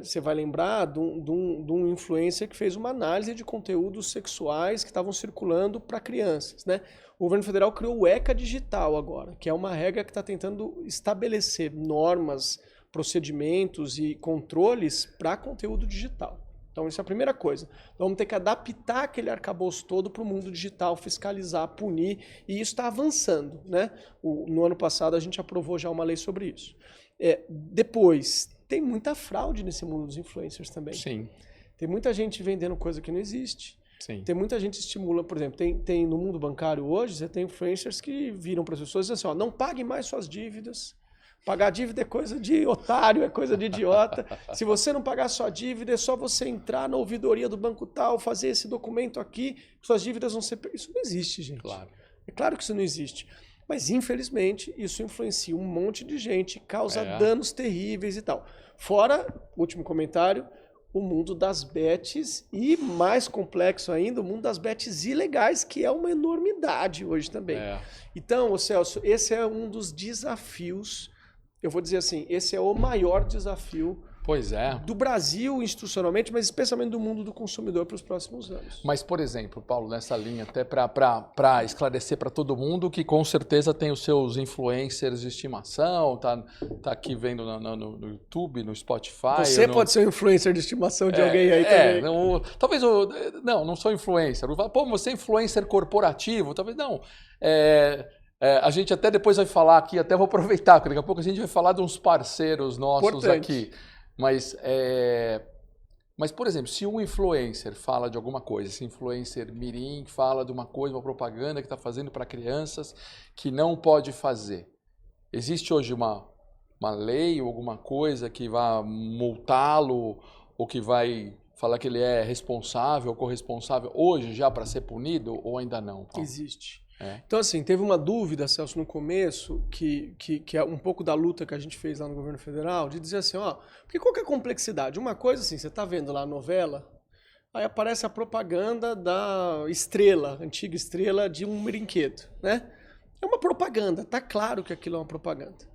S2: você vai lembrar de um influencer que fez uma análise de conteúdos sexuais que estavam circulando para crianças, né? O governo federal criou o ECA Digital agora, que é uma regra que está tentando estabelecer normas, procedimentos e controles para conteúdo digital. Então, isso é a primeira coisa. Então, vamos ter que adaptar aquele arcabouço todo para o mundo digital, fiscalizar, punir, e isso está avançando, né? No ano passado, a gente aprovou já uma lei sobre isso. Depois, tem muita fraude nesse mundo dos influencers também.
S1: Sim.
S2: Tem muita gente vendendo coisa que não existe.
S1: Sim.
S2: Tem muita gente que estimula, por exemplo, tem no mundo bancário hoje, você tem influencers que viram para as pessoas e dizem assim, ó, não pague mais suas dívidas. Pagar dívida é coisa de otário, é coisa de idiota. Se você não pagar sua dívida, é só você entrar na ouvidoria do banco tal, fazer esse documento aqui, suas dívidas vão ser... Isso não existe, gente.
S1: Claro.
S2: É claro que isso não existe. Mas, infelizmente, isso influencia um monte de gente, causa danos terríveis e tal. Fora, último comentário, o mundo das bets e, mais complexo ainda, o mundo das bets ilegais, que é uma enormidade hoje também. Então, Celso, esse é um dos desafios, eu vou dizer assim, esse é o maior desafio do Brasil institucionalmente, mas especialmente do mundo do consumidor para os próximos anos.
S1: Mas, por exemplo, Paulo, nessa linha, até para esclarecer para todo mundo que com certeza tem os seus influencers de estimação, tá aqui vendo no YouTube, no Spotify.
S2: Você pode ser um influencer de estimação de alguém aí também.
S1: Talvez não sou influencer. Pô, você é influencer corporativo? Talvez não. A gente até depois vai falar aqui, até vou aproveitar, porque daqui a pouco a gente vai falar de uns parceiros nossos aqui. Mas, por exemplo, se um influencer fala de alguma coisa, esse influencer mirim fala de uma coisa, uma propaganda que está fazendo para crianças que não pode fazer. Existe hoje uma uma lei ou alguma coisa que vá multá-lo ou que vai falar que ele é responsável ou corresponsável hoje já para ser punido ou ainda não, Paulo?
S2: Existe.
S1: É.
S2: Então, assim, teve uma dúvida, Celso, no começo, que é um pouco da luta que a gente fez lá no governo federal, de dizer assim, ó, porque qual que é a complexidade? Uma coisa assim, você tá vendo lá a novela, aí aparece a propaganda da Estrela, antiga Estrela, de um brinquedo, né? É uma propaganda, tá claro que aquilo é uma propaganda.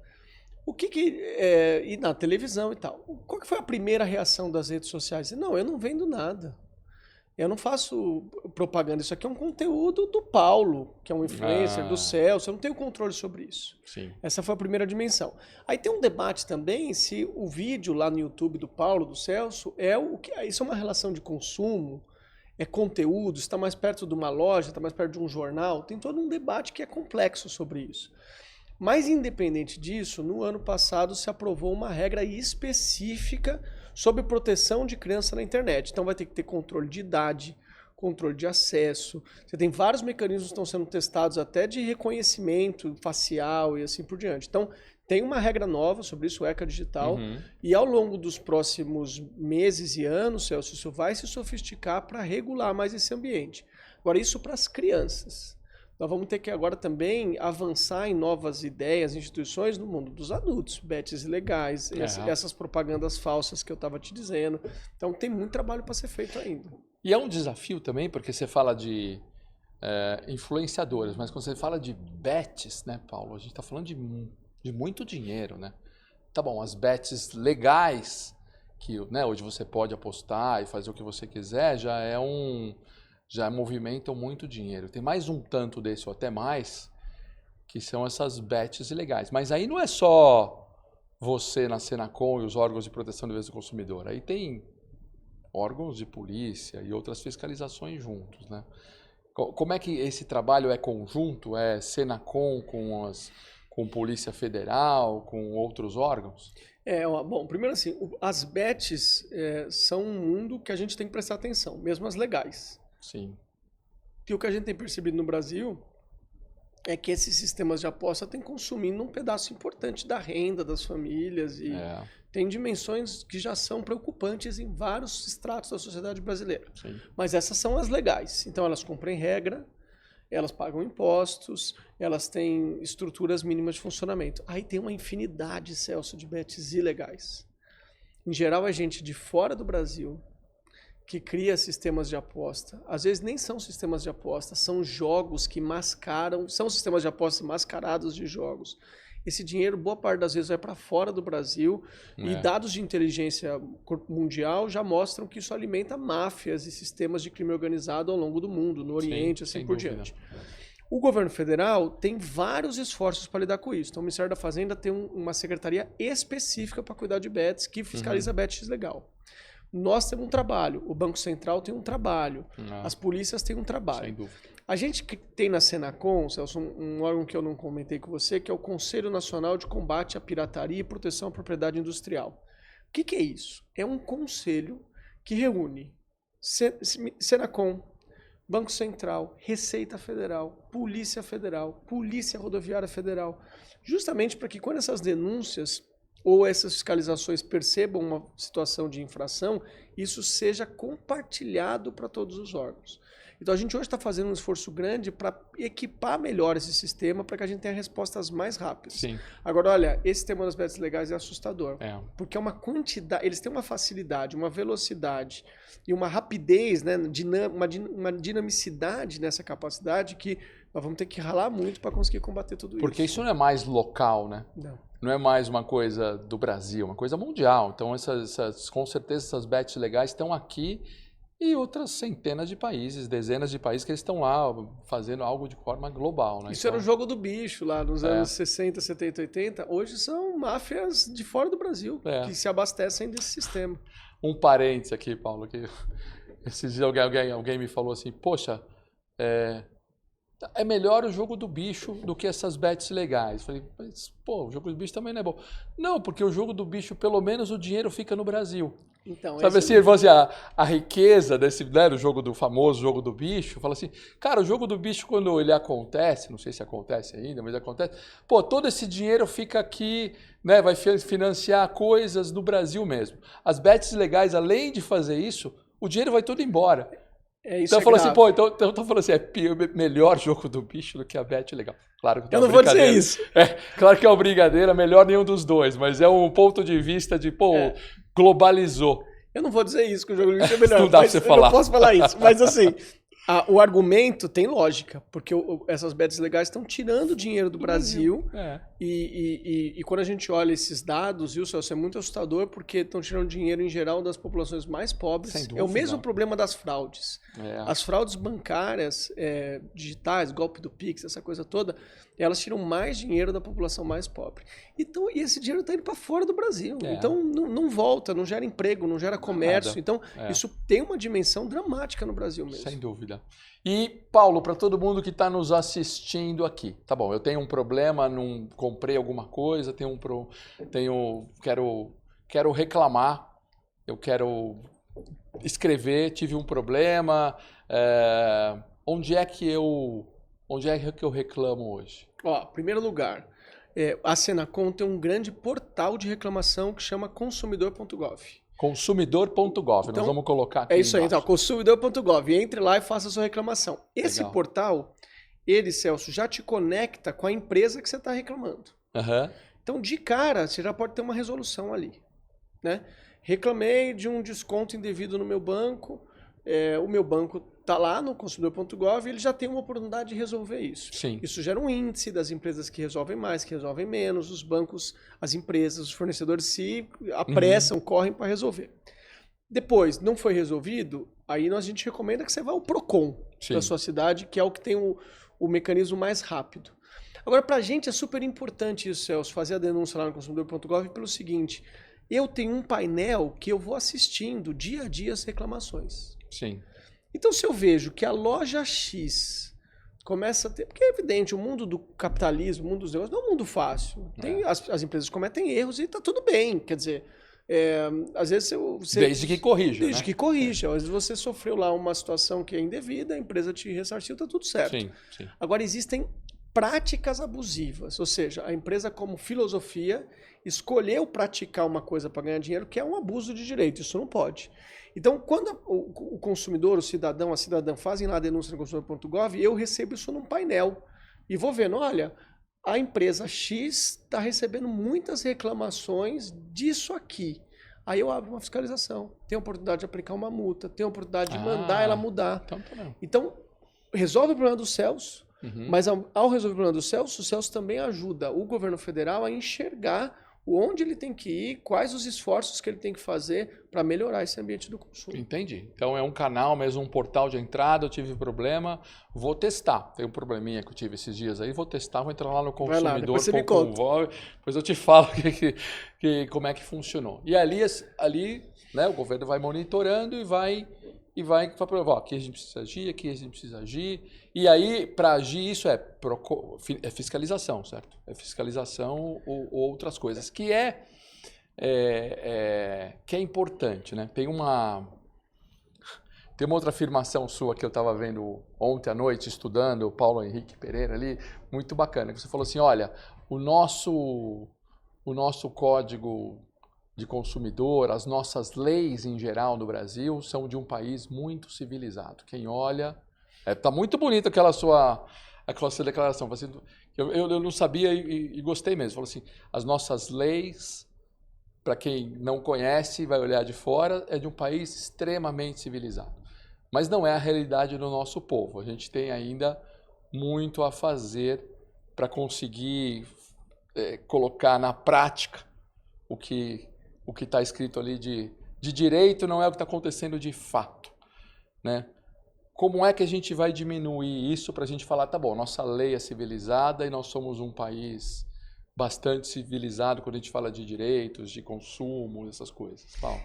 S2: E na televisão e tal. Qual que foi a primeira reação das redes sociais? Não, eu não vendo nada. Eu não faço propaganda. Isso aqui é um conteúdo do Paulo, que é um influencer, do Celso. Eu não tenho controle sobre isso.
S1: Sim.
S2: Essa foi a primeira dimensão. Aí tem um debate também se o vídeo lá no YouTube do Paulo, do Celso, isso é uma relação de consumo, é conteúdo, está mais perto de uma loja, está mais perto de um jornal. Tem todo um debate que é complexo sobre isso. Mas, independente disso, no ano passado se aprovou uma regra específica sobre proteção de criança na internet. Então vai ter que ter controle de idade, controle de acesso. Você tem vários mecanismos que estão sendo testados até de reconhecimento facial e assim por diante. Então tem uma regra nova sobre isso, o ECA Digital, e ao longo dos próximos meses e anos, Celso, isso vai se sofisticar para regular mais esse ambiente. Agora, isso para as crianças. Nós vamos ter que agora também avançar em novas ideias, instituições no mundo dos adultos, bets ilegais, essas propagandas falsas que eu estava te dizendo. Então tem muito trabalho para ser feito ainda.
S1: E é um desafio também, porque você fala de influenciadores, mas quando você fala de bets, né, Paulo, a gente está falando de muito dinheiro, né? Tá bom, as bets legais, que né, hoje você pode apostar e fazer o que você quiser, já movimentam muito dinheiro. Tem mais um tanto desse ou até mais, que são essas bets ilegais. Mas aí não é só você na Senacom e os órgãos de proteção de defesa do consumidor. Aí tem órgãos de polícia e outras fiscalizações juntos, né? Como é que esse trabalho é conjunto? É Senacom com Polícia Federal, com outros órgãos?
S2: Bom, primeiro assim, as bets são um mundo que a gente tem que prestar atenção, mesmo as legais.
S1: Sim.
S2: E o que a gente tem percebido no Brasil é que esses sistemas de aposta têm consumindo um pedaço importante da renda das famílias e tem dimensões que já são preocupantes em vários estratos da sociedade brasileira.
S1: Sim.
S2: Mas essas são as legais. Então elas cumprem regra, elas pagam impostos, elas têm estruturas mínimas de funcionamento. Aí tem uma infinidade, Celso, de bets ilegais. Em geral é gente de fora do Brasil que cria sistemas de aposta. Às vezes nem são sistemas de aposta, são jogos que mascaram, são sistemas de aposta mascarados de jogos. Esse dinheiro, boa parte das vezes, vai para fora do Brasil e dados de inteligência mundial já mostram que isso alimenta máfias e sistemas de crime organizado ao longo do mundo, no Oriente, assim por diante. O governo federal tem vários esforços para lidar com isso. Então, o Ministério da Fazenda tem uma secretaria específica para cuidar de bets que fiscaliza bets legal. Nós temos um trabalho, o Banco Central tem um trabalho, as polícias têm um trabalho. Sem dúvida. A gente tem na Senacom, Celso, um órgão que eu não comentei com você, que é o Conselho Nacional de Combate à Pirataria e Proteção à Propriedade Industrial. O que é isso? É um conselho que reúne Senacom, Banco Central, Receita Federal, Polícia Rodoviária Federal, justamente para que quando essas denúncias ou essas fiscalizações percebam uma situação de infração, isso seja compartilhado para todos os órgãos. Então a gente hoje está fazendo um esforço grande para equipar melhor esse sistema para que a gente tenha respostas mais rápidas.
S1: Sim.
S2: Agora, olha, esse tema das bets legais é assustador. Porque é uma quantidade, eles têm uma facilidade, uma velocidade e uma rapidez, né, uma dinamicidade nessa capacidade que nós vamos ter que ralar muito para conseguir combater tudo isso.
S1: Porque isso não é mais local, né? Não é mais uma coisa do Brasil, uma coisa mundial. Então, com certeza, essas bets legais estão aqui e outras centenas de países, dezenas de países que eles estão lá fazendo algo de forma global, né?
S2: Isso era o jogo do bicho lá nos anos 60, 70, 80. Hoje são máfias de fora do Brasil que se abastecem desse sistema.
S1: Um parênteses aqui, Paulo, que esses dias alguém me falou assim, poxa, é melhor o jogo do bicho do que essas bets legais. Falei, mas, pô, o jogo do bicho também não é bom. Não, porque o jogo do bicho, pelo menos o dinheiro fica no Brasil.
S2: Então,
S1: Sabe assim, ele falou assim, a riqueza desse, né, do jogo do famoso jogo do bicho, fala assim, cara, o jogo do bicho quando ele acontece, não sei se acontece ainda, mas acontece, pô, todo esse dinheiro fica aqui, né, vai financiar coisas no Brasil mesmo. As bets legais, além de fazer isso, o dinheiro vai todo embora. Então eu falo assim, pô, então eu tô falando assim, melhor jogo do bicho do que a bet legal. Claro que
S2: eu não vou dizer isso.
S1: Claro que é uma brincadeira, melhor nenhum dos dois, mas é um ponto de vista de, pô, globalizou.
S2: Eu não vou dizer isso, que o jogo do bicho é melhor.
S1: Não dá pra você falar.
S2: Eu não posso falar isso, mas assim, o argumento tem lógica, porque essas bets legais estão tirando dinheiro do Brasil. E quando a gente olha esses dados, viu, Celso, é muito assustador, porque estão tirando dinheiro em geral das populações mais pobres.
S1: Sem dúvida.
S2: É o mesmo problema das fraudes. As fraudes bancárias, digitais, golpe do Pix, essa coisa toda, elas tiram mais dinheiro da população mais pobre. Então, e esse dinheiro está indo para fora do Brasil. Então, não volta, não gera emprego, não gera comércio.
S1: Nada.
S2: Então, isso tem uma dimensão dramática no Brasil mesmo.
S1: Sem dúvida. E, Paulo, para todo mundo que está nos assistindo aqui, tá bom, eu tenho um problema, não comprei alguma coisa, quero reclamar, eu quero escrever, tive um problema, onde é que eu reclamo hoje?
S2: Ó, primeiro lugar, a Senacom tem um grande portal de reclamação que chama consumidor.gov.
S1: Consumidor.gov,
S2: então,
S1: nós vamos colocar aqui
S2: É isso aí,
S1: embaixo.
S2: então, consumidor.gov. Entre lá e faça a sua reclamação. Esse
S1: Legal.
S2: portal, ele, Celso, já te conecta com a empresa que você está reclamando.
S1: Uhum.
S2: Então, de cara, você já pode ter uma resolução ali, né? Reclamei de um desconto indevido no meu banco, o meu banco está lá no consumidor.gov e ele já tem uma oportunidade de resolver isso.
S1: Sim.
S2: Isso gera um índice das empresas que resolvem mais, que resolvem menos, os bancos, as empresas, os fornecedores se apressam, correm para resolver. Depois, não foi resolvido, aí a gente recomenda que você vá ao PROCON da sua cidade, que é o que tem o mecanismo mais rápido. Agora, para a gente é super importante isso, Celso, fazer a denúncia lá no consumidor.gov pelo seguinte, eu tenho um painel que eu vou assistindo dia a dia as reclamações.
S1: Sim.
S2: Então, se eu vejo que a loja X começa a ter... Porque é evidente, o mundo do capitalismo, o mundo dos negócios, não é um mundo fácil. As empresas cometem erros e está tudo bem. Quer dizer, às vezes você...
S1: Desde que corrija,
S2: Desde que corrija. Às vezes você sofreu lá uma situação que é indevida, a empresa te ressarciu, está tudo certo.
S1: Sim.
S2: Agora, existem práticas abusivas. Ou seja, a empresa, como filosofia, escolheu praticar uma coisa para ganhar dinheiro que é um abuso de direito. Isso não pode. Então, quando o consumidor, o cidadão, a cidadã fazem lá a denúncia no consumidor.gov, eu recebo isso num painel e vou vendo, olha, a empresa X está recebendo muitas reclamações disso aqui. Aí eu abro uma fiscalização, tenho a oportunidade de aplicar uma multa, tenho a oportunidade de mandar ela mudar. Então, resolve o problema do Celso, mas ao resolver o problema do Celso, o Celso também ajuda o governo federal a enxergar onde ele tem que ir, quais os esforços que ele tem que fazer para melhorar esse ambiente do consumo.
S1: Entendi. Então é um canal, mesmo um portal de entrada, eu tive problema, vou testar. Tem um probleminha que eu tive esses dias aí, vou testar, vou entrar lá no consumidor.gov, depois eu te falo como é que funcionou. E ali né, o governo vai monitorando e vai provar, aqui a gente precisa agir, aqui a gente precisa agir. E aí, para agir, isso é fiscalização, certo? É fiscalização ou outras coisas, que é importante, né? Tem uma outra afirmação sua que eu estava vendo ontem à noite, estudando, o Paulo Henrique Pereira ali, muito bacana, que você falou assim, olha, o nosso código de consumidor, as nossas leis em geral no Brasil são de um país muito civilizado. Quem olha... Tá muito bonita aquela sua declaração. Eu não sabia e gostei mesmo. Falou assim, as nossas leis, para quem não conhece, vai olhar de fora, é de um país extremamente civilizado. Mas não é a realidade do nosso povo. A gente tem ainda muito a fazer para conseguir colocar na prática o que está escrito ali de direito, não é o que está acontecendo de fato, né? Como é que a gente vai diminuir isso para a gente falar, tá bom, nossa lei é civilizada e nós somos um país bastante civilizado quando a gente fala de direitos, de consumo, essas coisas. Paulo.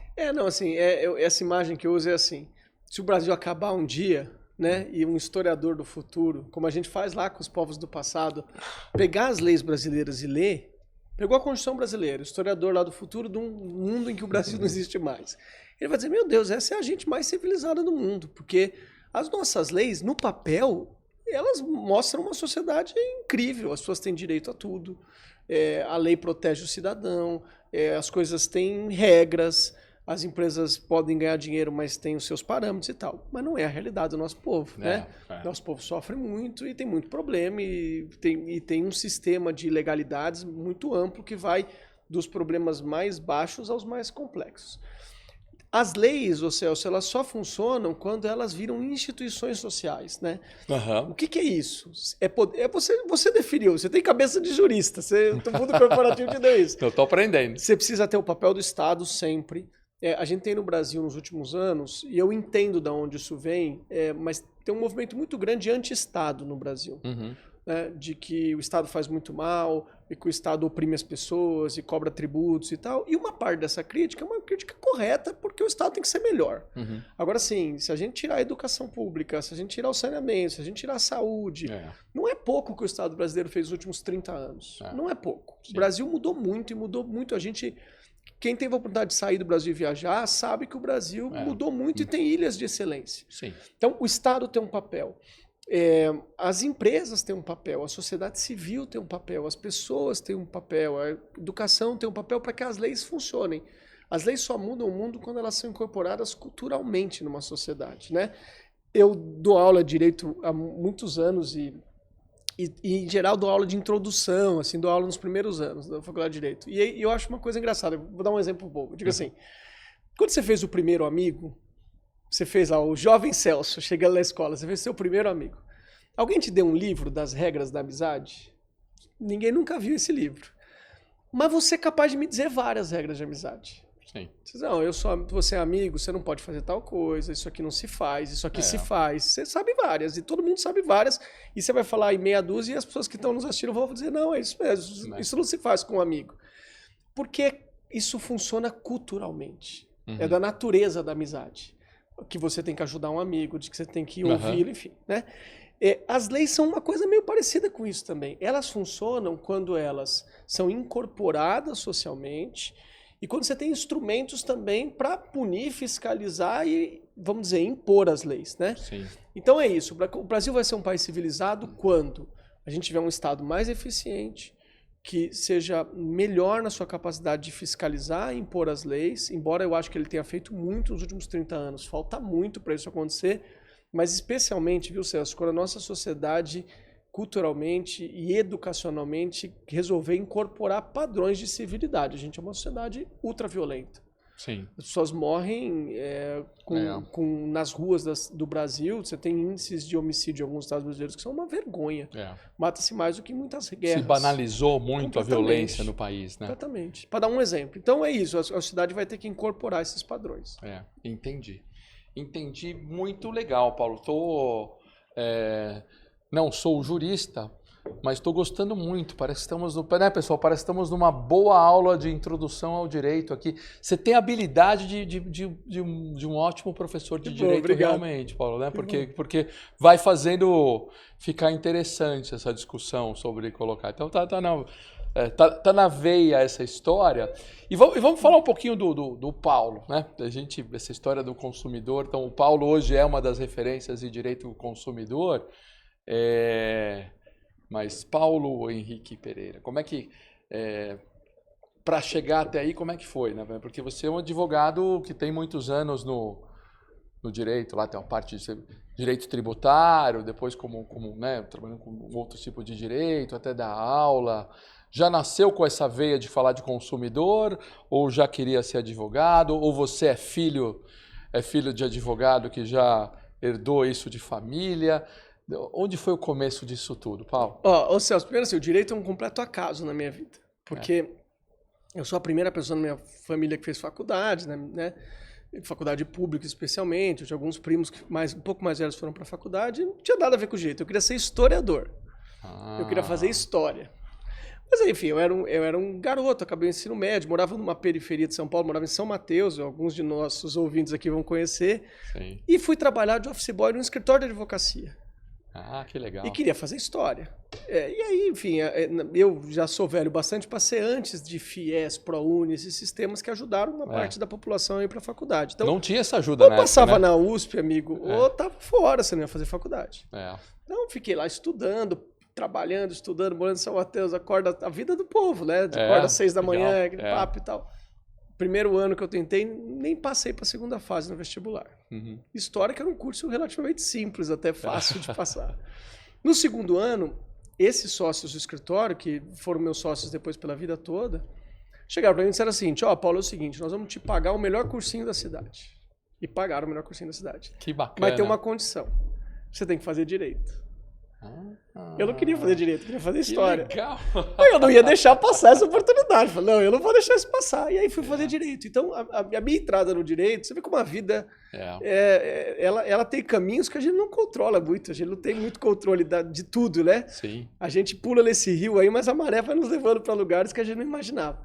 S2: Essa imagem que eu uso é assim, se o Brasil acabar um dia, né, e um historiador do futuro, como a gente faz lá com os povos do passado, pegar as leis brasileiras e ler, pegou a Constituição brasileira, historiador lá do futuro de um mundo em que o Brasil não existe mais. Ele vai dizer, meu Deus, essa é a gente mais civilizada do mundo, porque as nossas leis, no papel, elas mostram uma sociedade incrível, as pessoas têm direito a tudo, a lei protege o cidadão, as coisas têm regras, as empresas podem ganhar dinheiro, mas têm os seus parâmetros e tal. Mas não é a realidade do nosso povo, né? Nosso povo sofre muito e tem muito problema e tem um sistema de legalidades muito amplo que vai dos problemas mais baixos aos mais complexos. As leis, ô Celso, elas só funcionam quando elas viram instituições sociais, né?
S1: Uhum.
S2: O que é isso? Você definiu, você tem cabeça de jurista, o mundo corporativo te deu isso.
S1: Eu estou aprendendo.
S2: Você precisa ter o papel do Estado sempre. A gente tem no Brasil nos últimos anos, e eu entendo de onde isso vem, mas tem um movimento muito grande anti-Estado no Brasil.
S1: Uhum.
S2: Né, de que o Estado faz muito mal, e que o Estado oprime as pessoas e cobra tributos e tal. E uma parte dessa crítica é uma crítica correta, porque o Estado tem que ser melhor.
S1: Uhum.
S2: Agora, sim, se a gente tirar a educação pública, se a gente tirar o saneamento, se a gente tirar a saúde, não é pouco que o Estado brasileiro fez nos últimos 30 anos. Não é pouco. Sim. O Brasil mudou muito e mudou muito. Quem teve a oportunidade de sair do Brasil e viajar sabe que o Brasil mudou muito e tem ilhas de excelência.
S1: Sim.
S2: Então, o Estado tem um papel. As empresas têm um papel, a sociedade civil tem um papel, as pessoas têm um papel, a educação tem um papel para que as leis funcionem. As leis só mudam o mundo quando elas são incorporadas culturalmente numa sociedade, né? Eu dou aula de direito há muitos anos e em geral dou aula de introdução, assim, dou aula nos primeiros anos da faculdade de Direito. E eu acho uma coisa engraçada, vou dar um exemplo bobo. Eu digo assim, quando você fez o primeiro amigo, você fez lá o jovem Celso, chegando na escola, você fez seu primeiro amigo. Alguém te deu um livro das regras da amizade? Ninguém nunca viu esse livro. Mas você é capaz de me dizer várias regras de amizade.
S1: Sim.
S2: Você diz, não, você é amigo, você não pode fazer tal coisa, isso aqui não se faz, isso aqui se faz. Você sabe várias, e todo mundo sabe várias, e você vai falar em meia dúzia e as pessoas que estão nos assistindo vão dizer, não, é isso mesmo, isso não se faz com um amigo. Porque isso funciona culturalmente. É da natureza da amizade. Que você tem que ajudar um amigo, de que você tem que ouvi-lo, enfim, né? As leis são uma coisa meio parecida com isso também. Elas funcionam quando elas são incorporadas socialmente e quando você tem instrumentos também para punir, fiscalizar e, vamos dizer, impor as leis, né?
S1: Sim.
S2: Então é isso. O Brasil vai ser um país civilizado quando a gente tiver um Estado mais eficiente, que seja melhor na sua capacidade de fiscalizar e impor as leis, embora eu acho que ele tenha feito muito nos últimos 30 anos. Falta muito para isso acontecer, mas especialmente, viu, Celso, quando a nossa sociedade, culturalmente e educacionalmente, resolver incorporar padrões de civilidade. A gente é uma sociedade ultraviolenta.
S1: Sim.
S2: As pessoas morrem nas ruas do Brasil. Você tem índices de homicídio em alguns estados brasileiros que são uma vergonha. Mata-se mais do que em muitas guerras.
S1: Se banalizou muito a violência no país, né?
S2: Exatamente. Para dar um exemplo. Então é isso, a sociedade vai ter que incorporar esses padrões.
S1: Entendi. Entendi. Muito legal, Paulo. Não sou jurista, mas estou gostando muito. Parece que estamos pessoal? Parece que estamos numa boa aula de introdução ao direito aqui. Você tem habilidade de um ótimo professor de direito, realmente, Paulo, né? Porque vai fazendo ficar interessante essa discussão sobre colocar. Então tá na veia essa história. E vamos falar um pouquinho do Paulo, né? Essa história do consumidor. Então, o Paulo hoje é uma das referências de direito do consumidor. Mas Paulo Henrique Pereira, como é que, para chegar até aí, como é que foi, né? Porque você é um advogado que tem muitos anos no direito, lá tem uma parte de direito tributário, depois né, trabalhando com outro tipo de direito, até dar aula. Já nasceu com essa veia de falar de consumidor, ou já queria ser advogado, ou você é filho de advogado que já herdou isso de família? Onde foi o começo disso tudo, Paulo?
S2: Celso, primeiro assim, o direito é um completo acaso na minha vida. Porque eu sou a primeira pessoa na minha família que fez faculdade, né? Faculdade pública especialmente. Eu tinha alguns primos que um pouco mais velhos foram para a faculdade. Não tinha nada a ver com o direito. Eu queria ser historiador. Eu queria fazer história. Mas enfim, eu era um garoto, acabei o ensino médio, morava numa periferia de São Paulo, morava em São Mateus, alguns de nossos ouvintes aqui vão conhecer.
S1: Sim.
S2: E fui trabalhar de office boy num escritório de advocacia.
S1: Ah, que legal.
S2: E queria fazer história. E aí, enfim, eu já sou velho bastante, passei antes de FIES, ProUni, esses sistemas que ajudaram uma parte da população a ir para a faculdade. Então,
S1: não tinha essa ajuda,
S2: ou
S1: né?
S2: passava na USP, amigo, ou tava fora, você não ia fazer faculdade.
S1: É.
S2: Então, fiquei lá estudando, trabalhando, estudando, morando em São Mateus, acorda a vida do povo, né? Acorda às 6 da manhã, aquele papo e tal. Primeiro ano que eu tentei, nem passei para a segunda fase no vestibular.
S1: Uhum.
S2: História que era um curso relativamente simples, até fácil de passar. No segundo ano, esses sócios do escritório, que foram meus sócios depois pela vida toda, chegaram para mim e disseram assim, Paulo, é o seguinte, nós vamos te pagar o melhor cursinho da cidade. E pagaram o melhor cursinho da cidade.
S1: Que bacana.
S2: Mas tem uma condição, você tem que fazer direito. Eu não queria fazer direito, eu queria fazer história.
S1: Que legal.
S2: Eu não ia deixar passar essa oportunidade. Falei, não, eu não vou deixar isso passar. E aí fui fazer direito. Então, a minha entrada no direito, você vê como a vida, ela tem caminhos que a gente não controla muito. A gente não tem muito controle de tudo, né?
S1: Sim.
S2: A gente pula nesse rio aí, mas a maré vai nos levando para lugares que a gente não imaginava.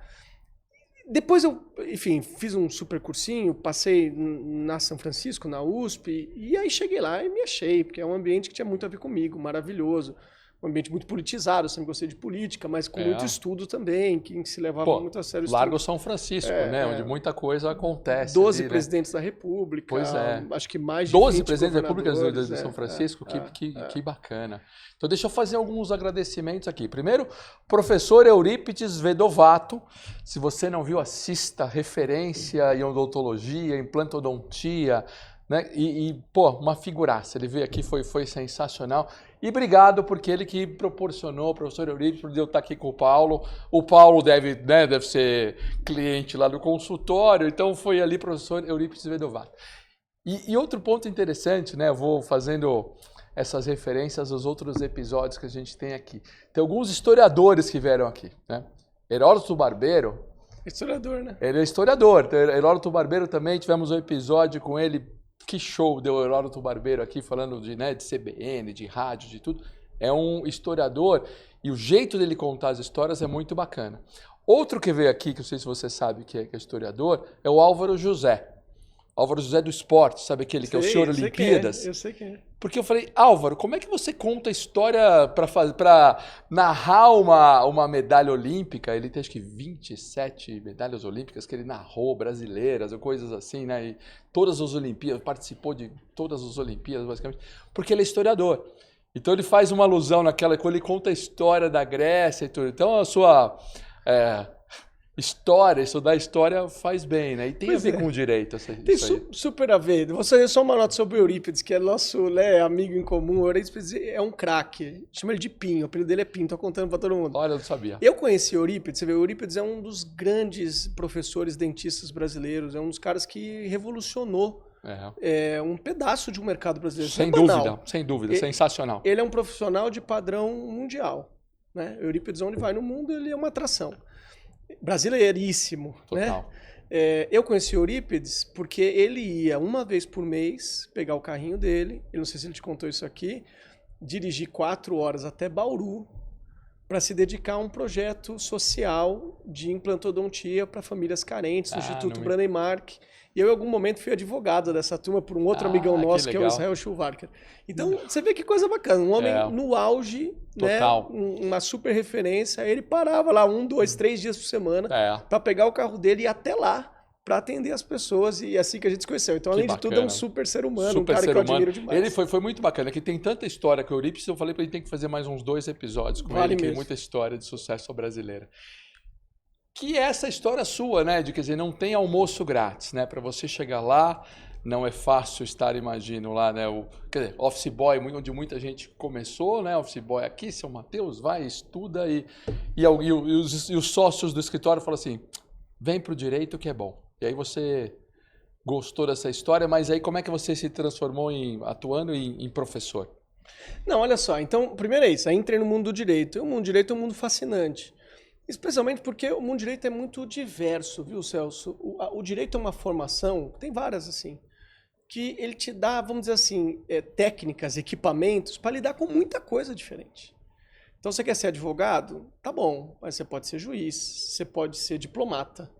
S2: Depois eu, enfim, fiz um super cursinho, passei na São Francisco, na USP, e aí cheguei lá e me achei, porque é um ambiente que tinha muito a ver comigo, maravilhoso. Um ambiente muito politizado, eu sempre gostei de política, mas com muito estudo também, que se levava muito a sério o estudo.
S1: Largo São Francisco, né? Onde muita coisa acontece.
S2: 12
S1: ali,
S2: presidentes da República.
S1: Pois é.
S2: Acho que mais de
S1: 12
S2: 20
S1: presidentes da República de
S2: governadores,
S1: São Francisco, que bacana. Então deixa eu fazer alguns agradecimentos aqui. Primeiro, professor Eurípides Vedovato. Se você não viu, assista, referência em odontologia, implantodontia, né? Pô, uma figuraça. Ele veio aqui, foi sensacional. E obrigado, porque ele que proporcionou, o professor Eurípides, por eu estar aqui com o Paulo. O Paulo deve ser cliente lá do consultório, então foi ali professor Eurípides Vedovato. E outro ponto interessante, né? Eu vou fazendo essas referências aos outros episódios que a gente tem aqui. Tem alguns historiadores que vieram aqui, né? Heródoto Barbeiro.
S2: Historiador, né?
S1: Ele é historiador. Heródoto Barbeiro também, tivemos um episódio com ele. Que show deu o Heródoto Barbeiro aqui, falando de CBN, de rádio, de tudo. É um historiador e o jeito dele contar as histórias é muito bacana. Outro que veio aqui, que eu não sei se você sabe que é historiador, é o Álvaro José. Álvaro José do esporte, sabe aquele que é o senhor Olimpíadas?
S2: Eu sei quem é.
S1: Porque eu falei, Álvaro, como é que você conta a história para narrar uma medalha olímpica? Ele tem acho que 27 medalhas olímpicas que ele narrou, brasileiras, ou coisas assim, né? E todas as Olimpíadas, participou de todas as Olimpíadas, basicamente, porque ele é historiador. Então ele faz uma alusão naquela, quando ele conta a história da Grécia e tudo. Então a sua história, estudar história faz bem, né? E tem a ver com o direito.
S2: Tem super a ver. Você só uma nota sobre o Eurípides, que é nosso amigo em comum. O Eurípides é um craque. Chama ele de Pinho. O apelido dele é Pinho. Tô contando pra todo mundo.
S1: Olha, eu não sabia.
S2: Eu conheci o Eurípides. Você vê, o Eurípides é um dos grandes professores dentistas brasileiros. É um dos caras que revolucionou um pedaço de um mercado brasileiro.
S1: Sem dúvida. Sensacional.
S2: Ele é um profissional de padrão mundial, né? O Eurípides, onde vai no mundo, ele é uma atração. Brasileiríssimo,
S1: total.
S2: Né? Eu conheci o Eurípides porque ele ia uma vez por mês pegar o carrinho dele, eu não sei se ele te contou isso aqui, dirigir 4 horas até Bauru para se dedicar a um projeto social de implantodontia para famílias carentes, no Instituto Brandemark. E eu, em algum momento, fui advogado dessa turma por um outro amigão nosso, que é o Israel Schulwarker. Então, você vê que coisa bacana. Um homem no auge, né? Uma super referência. Ele parava lá 1, 2, 3 dias por semana para pegar o carro dele e ir até lá para atender as pessoas. E assim que a gente se conheceu. Então, além de tudo, é um super ser humano, um cara que eu admiro demais.
S1: Ele foi muito bacana. Que tem tanta história com o Eurípides, eu falei para ele tem que fazer mais uns 2 episódios com ele, que tem muita história de sucesso brasileira. Que é essa história sua, né? De, quer dizer, não tem almoço grátis, né? Para você chegar lá, não é fácil estar, imagino, lá, né? Quer dizer, office boy, onde muita gente começou, né? Office boy aqui, São Mateus, vai, estuda e os sócios do escritório falam assim, vem pro direito que é bom. E aí você gostou dessa história, mas aí como é que você se transformou atuando em professor?
S2: Não, olha só, então, primeiro é isso, aí entrei no mundo do direito. O mundo do direito é um mundo fascinante. Especialmente porque o mundo do direito é muito diverso, viu, Celso? O direito é uma formação, tem várias assim, que ele te dá, vamos dizer assim, técnicas, equipamentos para lidar com muita coisa diferente. Então, você quer ser advogado? Tá bom, mas você pode ser juiz, você pode ser diplomata,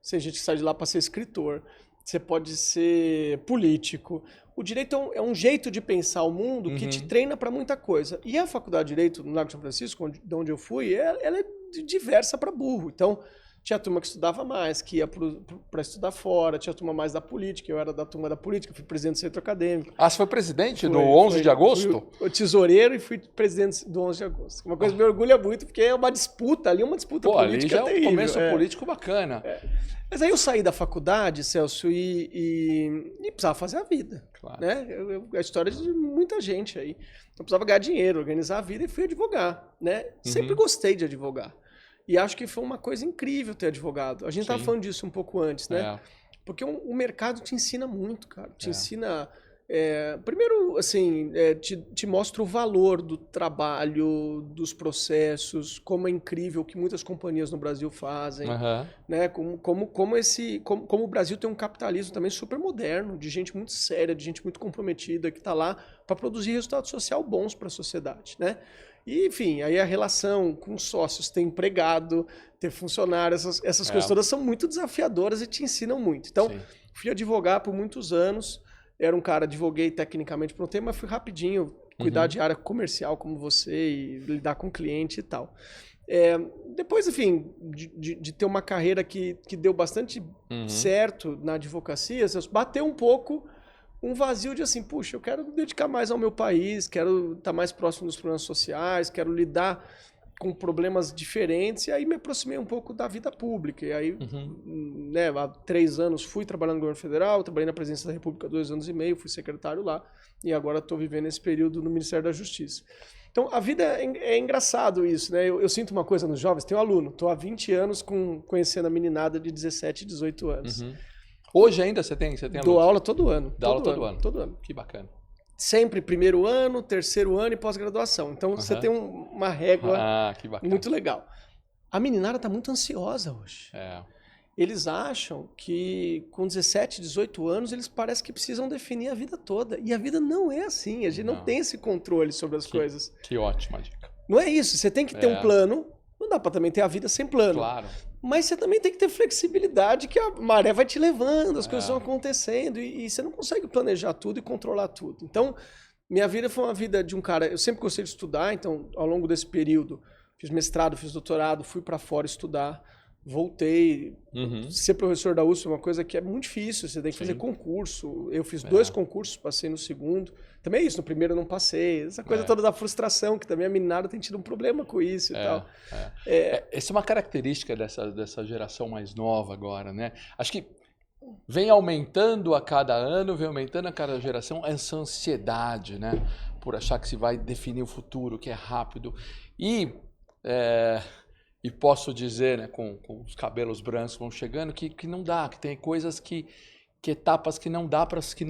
S2: tem gente que sai de lá para ser escritor, você pode ser político. O direito é um jeito de pensar o mundo que te treina para muita coisa. E a faculdade de Direito no Largo de São Francisco, de onde eu fui, ela é diversa para burro. Então, tinha turma que estudava mais, que ia para estudar fora, tinha turma mais da política, eu era da turma da política, fui presidente do centro acadêmico.
S1: Ah, você foi presidente do 11 de agosto?
S2: Fui o tesoureiro e fui presidente do 11 de agosto. Uma coisa que me orgulha muito, porque é uma disputa ali, uma disputa política
S1: ali já
S2: terrível.
S1: É um começo político bacana.
S2: Mas aí eu saí da faculdade, Celso, e precisava fazer a vida.
S1: Claro.
S2: Né? A história de muita gente aí. Eu precisava ganhar dinheiro, organizar a vida e fui advogar. Né? Sempre gostei de advogar. E acho que foi uma coisa incrível ter advogado. A gente estava falando disso um pouco antes, né? Porque o mercado te ensina muito, cara. Te ensina... primeiro, assim, te mostra o valor do trabalho, dos processos, como é incrível o que muitas companhias no Brasil fazem, né? Como o Brasil tem um capitalismo também super moderno, de gente muito séria, de gente muito comprometida, que está lá para produzir resultados sociais bons para a sociedade, né? E, enfim, aí a relação com sócios, ter empregado, ter funcionário, essas coisas todas são muito desafiadoras e te ensinam muito. Então, fui advogar por muitos anos, era um cara, advoguei tecnicamente para um tema, mas fui rapidinho cuidar de área comercial como você e lidar com cliente e tal. Depois, enfim, de ter uma carreira que deu bastante certo na advocacia, bateu um pouco um vazio de assim, puxa, eu quero me dedicar mais ao meu país, quero estar mais próximo dos problemas sociais, quero lidar com problemas diferentes, e aí me aproximei um pouco da vida pública. E aí, né, há 3 anos fui trabalhando no governo federal, trabalhei na presidência da República 2 anos e meio, fui secretário lá, e agora estou vivendo esse período no Ministério da Justiça. Então, a vida é engraçado isso, né? Eu sinto uma coisa nos jovens, tenho um aluno, estou há 20 anos conhecendo a meninada de 17, 18 anos.
S1: Hoje ainda você tem
S2: Dou aula todo ano.
S1: Dá aula todo ano?
S2: Todo ano.
S1: Que bacana.
S2: Sempre primeiro ano, terceiro ano e pós-graduação. Então, você tem uma régua muito legal. A meninada está muito ansiosa hoje. Eles acham que com 17, 18 anos, eles parecem que precisam definir a vida toda. E a vida não é assim. A gente não tem esse controle sobre as coisas.
S1: Que ótima dica.
S2: Não é isso. Você tem que ter um plano. Não dá para também ter a vida sem plano.
S1: Claro.
S2: Mas você também tem que ter flexibilidade, que a maré vai te levando, as coisas vão acontecendo, e você não consegue planejar tudo e controlar tudo. Então, minha vida foi uma vida de um cara... Eu sempre gostei de estudar, então, ao longo desse período, fiz mestrado, fiz doutorado, fui para fora estudar, voltei. Ser professor da USP é uma coisa que é muito difícil, você tem que fazer concurso. Eu fiz 2 concursos, passei no segundo. Também é isso, no primeiro eu não passei. Essa coisa toda da frustração, que também a meninada tem tido um problema com isso e tal.
S1: Essa é uma característica dessa geração mais nova agora, né? Acho que vem aumentando a cada ano, vem aumentando a cada geração essa ansiedade, né? Por achar que se vai definir o futuro, que é rápido. E posso dizer, né, com os cabelos brancos vão chegando, que não dá, que tem coisas que etapas que não dá para que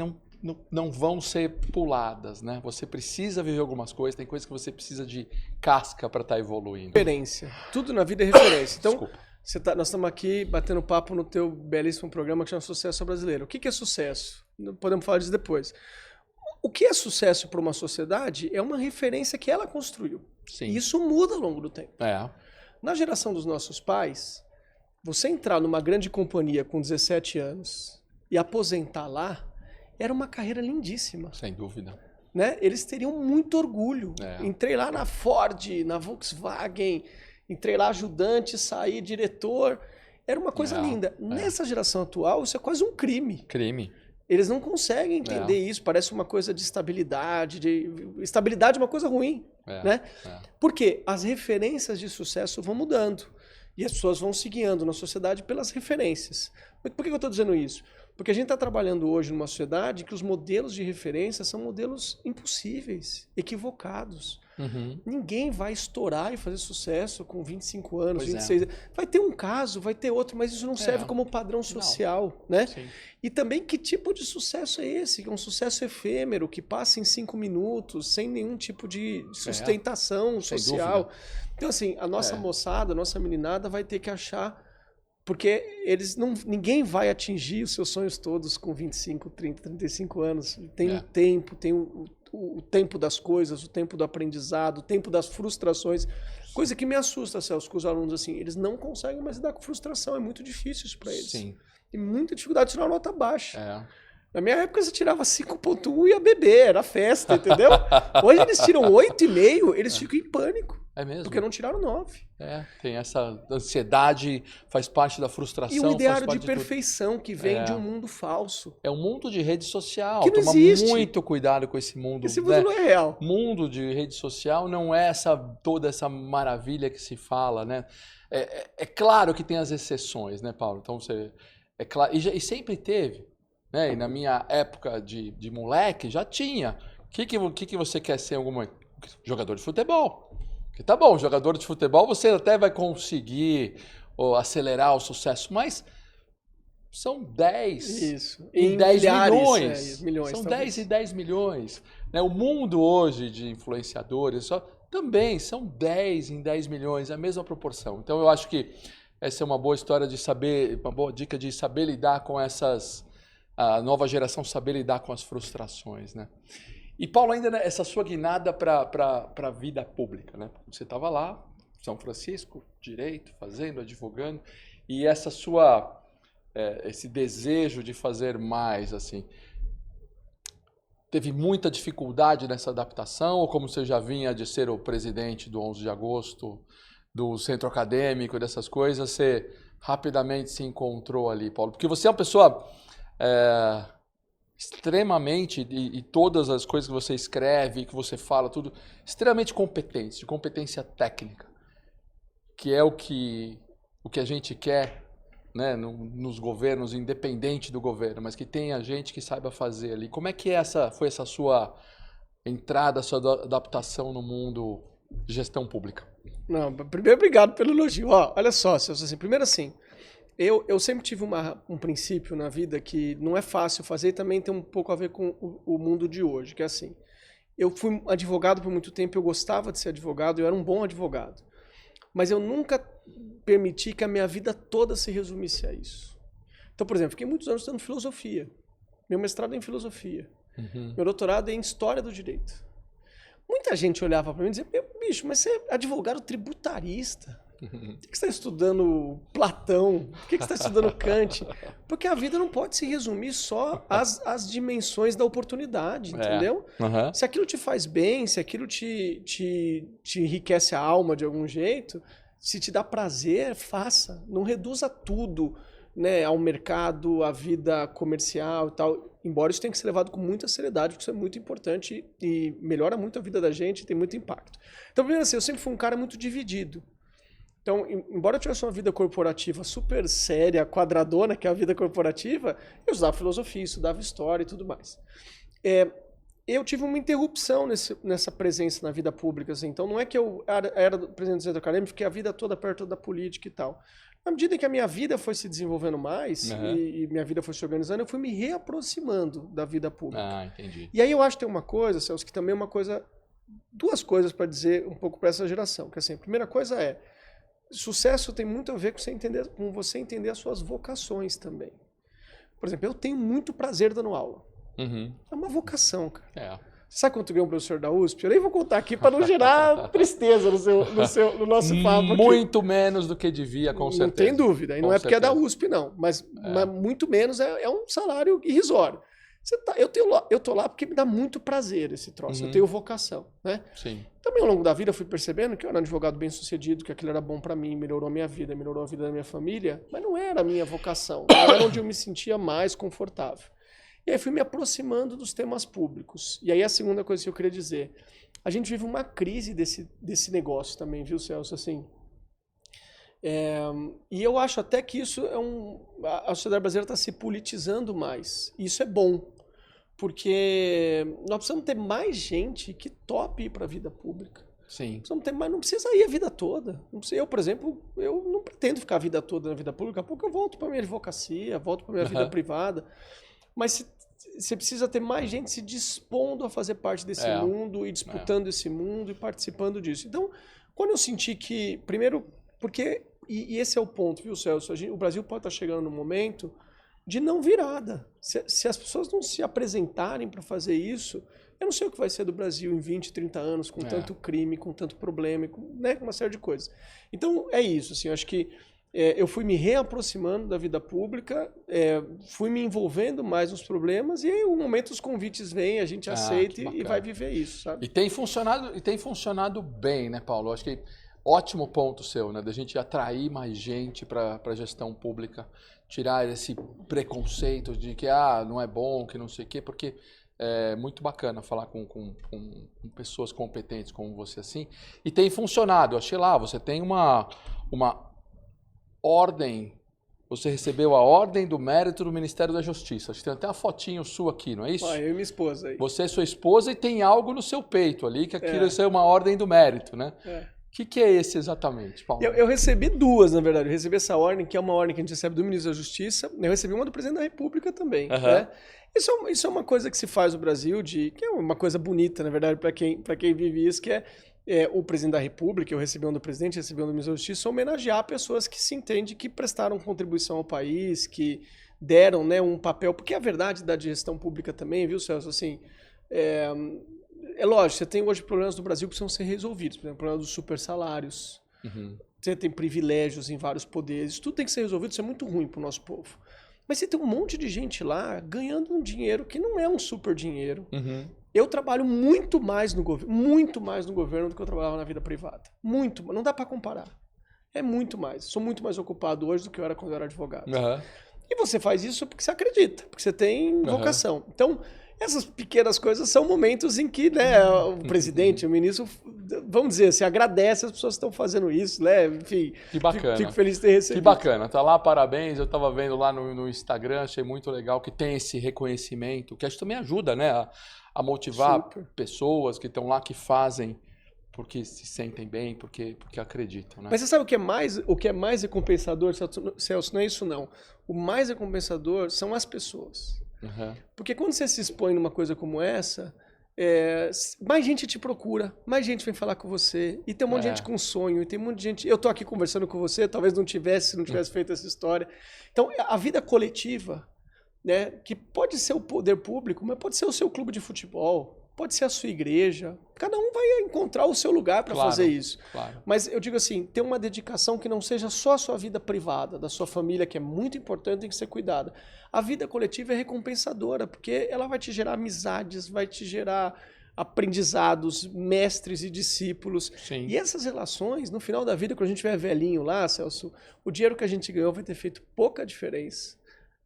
S1: não vão ser puladas, né? Você precisa viver algumas coisas, tem coisas que você precisa de casca para estar evoluindo.
S2: Referência. Tudo na vida é referência. Então,
S1: Desculpa.
S2: nós estamos aqui batendo papo no teu belíssimo programa que chama Sucesso Brasileiro. O que é sucesso? Podemos falar disso depois. O que é sucesso para uma sociedade é uma referência que ela construiu.
S1: Sim.
S2: E isso muda ao longo do tempo. Na geração dos nossos pais, você entrar numa grande companhia com 17 anos e aposentar lá, era uma carreira lindíssima.
S1: Sem dúvida.
S2: Né? Eles teriam muito orgulho. Entrei lá na Ford, na Volkswagen, entrei lá ajudante, saí diretor. Era uma coisa linda. Nessa geração atual, isso é quase um crime. Eles não conseguem entender isso. Parece uma coisa de estabilidade. Estabilidade é uma coisa ruim. Né? Porque as referências de sucesso vão mudando. E as pessoas vão se guiando na sociedade pelas referências. Mas por que eu estou dizendo isso? Porque a gente está trabalhando hoje numa sociedade que os modelos de referência são modelos impossíveis, equivocados. Ninguém vai estourar e fazer sucesso com 25 anos, 26 anos. Vai ter um caso, vai ter outro, mas isso não serve como padrão social. Né? E também que tipo de sucesso é esse? Que é um sucesso efêmero, que passa em 5 minutos, sem nenhum tipo de sustentação social. Então, assim, a nossa moçada, a nossa meninada vai ter que achar... Porque ninguém vai atingir os seus sonhos todos com 25, 30, 35 anos. Tem um tempo, tem o tempo das coisas, o tempo do aprendizado, o tempo das frustrações. Coisa que me assusta, Celso, com os alunos, assim, eles não conseguem mais lidar com frustração, é muito difícil isso para eles.
S1: Sim.
S2: Tem muita dificuldade de tirar uma nota baixa.
S1: É.
S2: Na minha época, você tirava 5.1 e ia beber, era festa, entendeu? Hoje eles tiram 8,5, eles ficam em pânico.
S1: É mesmo?
S2: Porque não tiraram 9.
S1: Tem essa ansiedade, faz parte da frustração.
S2: E o ideário
S1: faz
S2: de
S1: parte
S2: perfeição que vem de um mundo falso.
S1: É um mundo de rede social.
S2: Que não
S1: Toma
S2: existe.
S1: muito cuidado com esse mundo.
S2: Esse mundo não é real.
S1: Mundo de rede social não é toda essa maravilha que se fala, né? É claro que tem as exceções, né, Paulo? Então, é claro, e sempre teve. Né? E na minha época de moleque, já tinha. O que você quer ser alguma jogador de futebol? Que tá bom, jogador de futebol você até vai conseguir acelerar o sucesso, mas são 10
S2: Isso.
S1: em 10
S2: milhares,
S1: milhões. São
S2: talvez.
S1: 10 e 10 milhões. Né? O mundo hoje de influenciadores também são 10 em 10 milhões, a mesma proporção. Então eu acho que essa é uma boa história de saber, uma boa dica de saber lidar com a nova geração saber lidar com as frustrações, né? E Paulo, ainda essa sua guinada para a vida pública, né? Você estava lá, São Francisco, direito, fazendo, advogando, e essa esse desejo de fazer mais, assim, teve muita dificuldade nessa adaptação, ou como você já vinha de ser o presidente do 11 de agosto, do centro acadêmico, dessas coisas, você rapidamente se encontrou ali, Paulo? Porque você é uma pessoa extremamente, e todas as coisas que você escreve, que você fala, tudo, extremamente competente, de competência técnica, que é o que a gente quer, né, nos governos, independente do governo, mas que tenha gente que saiba fazer ali. Como é que foi essa sua entrada, sua adaptação no mundo de gestão pública?
S2: Não, primeiro, obrigado pelo elogio. Olha só, Celso, assim, primeiro assim, eu sempre tive um princípio na vida que não é fácil fazer e também tem um pouco a ver com o mundo de hoje, que é assim, eu fui advogado por muito tempo, eu gostava de ser advogado, eu era um bom advogado, mas eu nunca permiti que a minha vida toda se resumisse a isso. Então, por exemplo, fiquei muitos anos estudando filosofia, meu mestrado é em filosofia, meu doutorado é em história do direito. Muita gente olhava para mim e dizia, bicho, mas você é advogado tributarista. Por que você está estudando Platão? Por que você está estudando Kant? Porque a vida não pode se resumir só às dimensões da oportunidade, entendeu? Se aquilo te faz bem, se aquilo te enriquece a alma de algum jeito, se te dá prazer, faça. Não reduza tudo, né, ao mercado, à vida comercial e tal. Embora isso tenha que ser levado com muita seriedade, porque isso é muito importante e melhora muito a vida da gente e tem muito impacto. Então, primeiro assim, eu sempre fui um cara muito dividido. Então, embora eu tivesse uma vida corporativa super séria, quadradona, que é a vida corporativa, eu estudava filosofia, estudava história e tudo mais. Eu tive uma interrupção nessa presença na vida pública. Assim. Então, não é que eu era presidente do centro acadêmico, fiquei a vida toda perto da política e tal. Na medida em que a minha vida foi se desenvolvendo mais e minha vida foi se organizando, eu fui me reaproximando da vida pública.
S1: Ah, entendi.
S2: E aí eu acho que tem uma coisa, Celso, que também é uma coisa... Duas coisas para dizer um pouco para essa geração. Que assim, a primeira coisa é... Sucesso tem muito a ver com você entender as suas vocações também. Por exemplo, eu tenho muito prazer dando aula. É uma vocação, cara. Você sabe quanto ganhou um professor da USP? Eu nem vou contar aqui para não gerar tristeza no nosso papo.
S1: Muito menos do que devia, com certeza.
S2: Não tem dúvida. E não é porque é da USP, não. Mas muito menos é um salário irrisório. Eu tô lá porque me dá muito prazer esse troço. Eu tenho vocação, né?
S1: Sim.
S2: Também ao longo da vida eu fui percebendo que eu era um advogado bem sucedido, que aquilo era bom para mim, melhorou a minha vida, melhorou a vida da minha família, mas não era a minha vocação, não era onde eu me sentia mais confortável. E aí fui me aproximando dos temas públicos. E aí a segunda coisa que eu queria dizer, a gente vive uma crise desse negócio também, viu, Celso? Assim, e eu acho até que isso a sociedade brasileira está se politizando mais. E isso é bom. Porque nós precisamos ter mais gente que tope ir para a vida pública.
S1: Sim.
S2: Precisamos ter mais, não precisa ir a vida toda. Eu, por exemplo, eu não pretendo ficar a vida toda na vida pública. Daqui a pouco eu volto para minha advocacia, volto para minha vida privada. Mas você precisa ter mais gente se dispondo a fazer parte desse mundo e disputando esse mundo e participando disso. Então, quando eu senti que, primeiro, porque, e esse é o ponto, viu, Celso? O Brasil pode estar chegando num momento de não virada. Se as pessoas não se apresentarem para fazer isso, eu não sei o que vai ser do Brasil em 20, 30 anos, com tanto crime, com tanto problema, com uma série de coisas. Então, é isso. Assim, eu acho que eu fui me reaproximando da vida pública, fui me envolvendo mais nos problemas, e aí, no momento, os convites vêm, a gente aceita e vai viver isso, sabe?
S1: E tem funcionado bem, né, Paulo? Acho que ótimo ponto seu, né? Da gente atrair mais gente para a gestão pública, tirar esse preconceito de que não é bom, que não sei o quê, porque é muito bacana falar com pessoas competentes como você assim. E tem funcionado. Eu achei lá, você tem uma ordem, você recebeu a ordem do mérito do Ministério da Justiça. Acho que tem até uma fotinho sua aqui, não é isso?
S2: Eu e minha esposa aí.
S1: Você é sua esposa e tem algo no seu peito ali, que aquilo é uma ordem do mérito, né? O que é esse exatamente, Paulo?
S2: Eu recebi duas, na verdade. Eu recebi essa ordem, que é uma ordem que a gente recebe do Ministro da Justiça. Eu recebi uma do Presidente da República também. Né? Isso é uma coisa que se faz no Brasil, que é uma coisa bonita, na verdade, para quem vive isso, que é o Presidente da República, eu recebi uma do Presidente, recebi uma do Ministro da Justiça, homenagear pessoas que se entende que prestaram contribuição ao país, que deram, né, um papel. Porque a verdade da gestão pública também, viu, Celso? Assim, é lógico, você tem hoje problemas no Brasil que precisam ser resolvidos. Por exemplo, o problema dos super salários. Você tem privilégios em vários poderes. Tudo tem que ser resolvido, isso é muito ruim para o nosso povo. Mas você tem um monte de gente lá ganhando um dinheiro que não é um super dinheiro. Eu trabalho muito mais no governo do que eu trabalhava na vida privada. Muito, não dá para comparar. É muito mais. Sou muito mais ocupado hoje do que eu era quando eu era advogado. E você faz isso porque você acredita, porque você tem vocação. Então, essas pequenas coisas são momentos em que, né, o presidente, o ministro, vamos dizer, se agradece as pessoas que estão fazendo isso, né? Enfim,
S1: que bacana.
S2: Fico feliz de ter recebido.
S1: Que bacana, tá lá, parabéns. Eu estava vendo lá no Instagram, achei muito legal que tem esse reconhecimento, que acho que também ajuda, né, a motivar pessoas que estão lá, que fazem porque se sentem bem, porque acreditam, né?
S2: Mas você sabe o que é mais recompensador, Celso? Não é isso, não. O mais recompensador são as pessoas. Porque quando você se expõe numa coisa como essa, mais gente te procura, mais gente vem falar com você, e tem um monte de gente com sonho, e tem um monte de gente... Eu tô aqui conversando com você, talvez não tivesse, se não tivesse feito essa história. Então, a vida coletiva, né, que pode ser o poder público, mas pode ser o seu clube de futebol, pode ser a sua igreja. Cada um vai encontrar o seu lugar para fazer isso. Mas eu digo assim, ter uma dedicação que não seja só a sua vida privada, da sua família, que é muito importante, tem que ser cuidada. A vida coletiva é recompensadora, porque ela vai te gerar amizades, vai te gerar aprendizados, mestres e discípulos. E essas relações, no final da vida, quando a gente estiver velhinho lá, Celso, o dinheiro que a gente ganhou vai ter feito pouca diferença.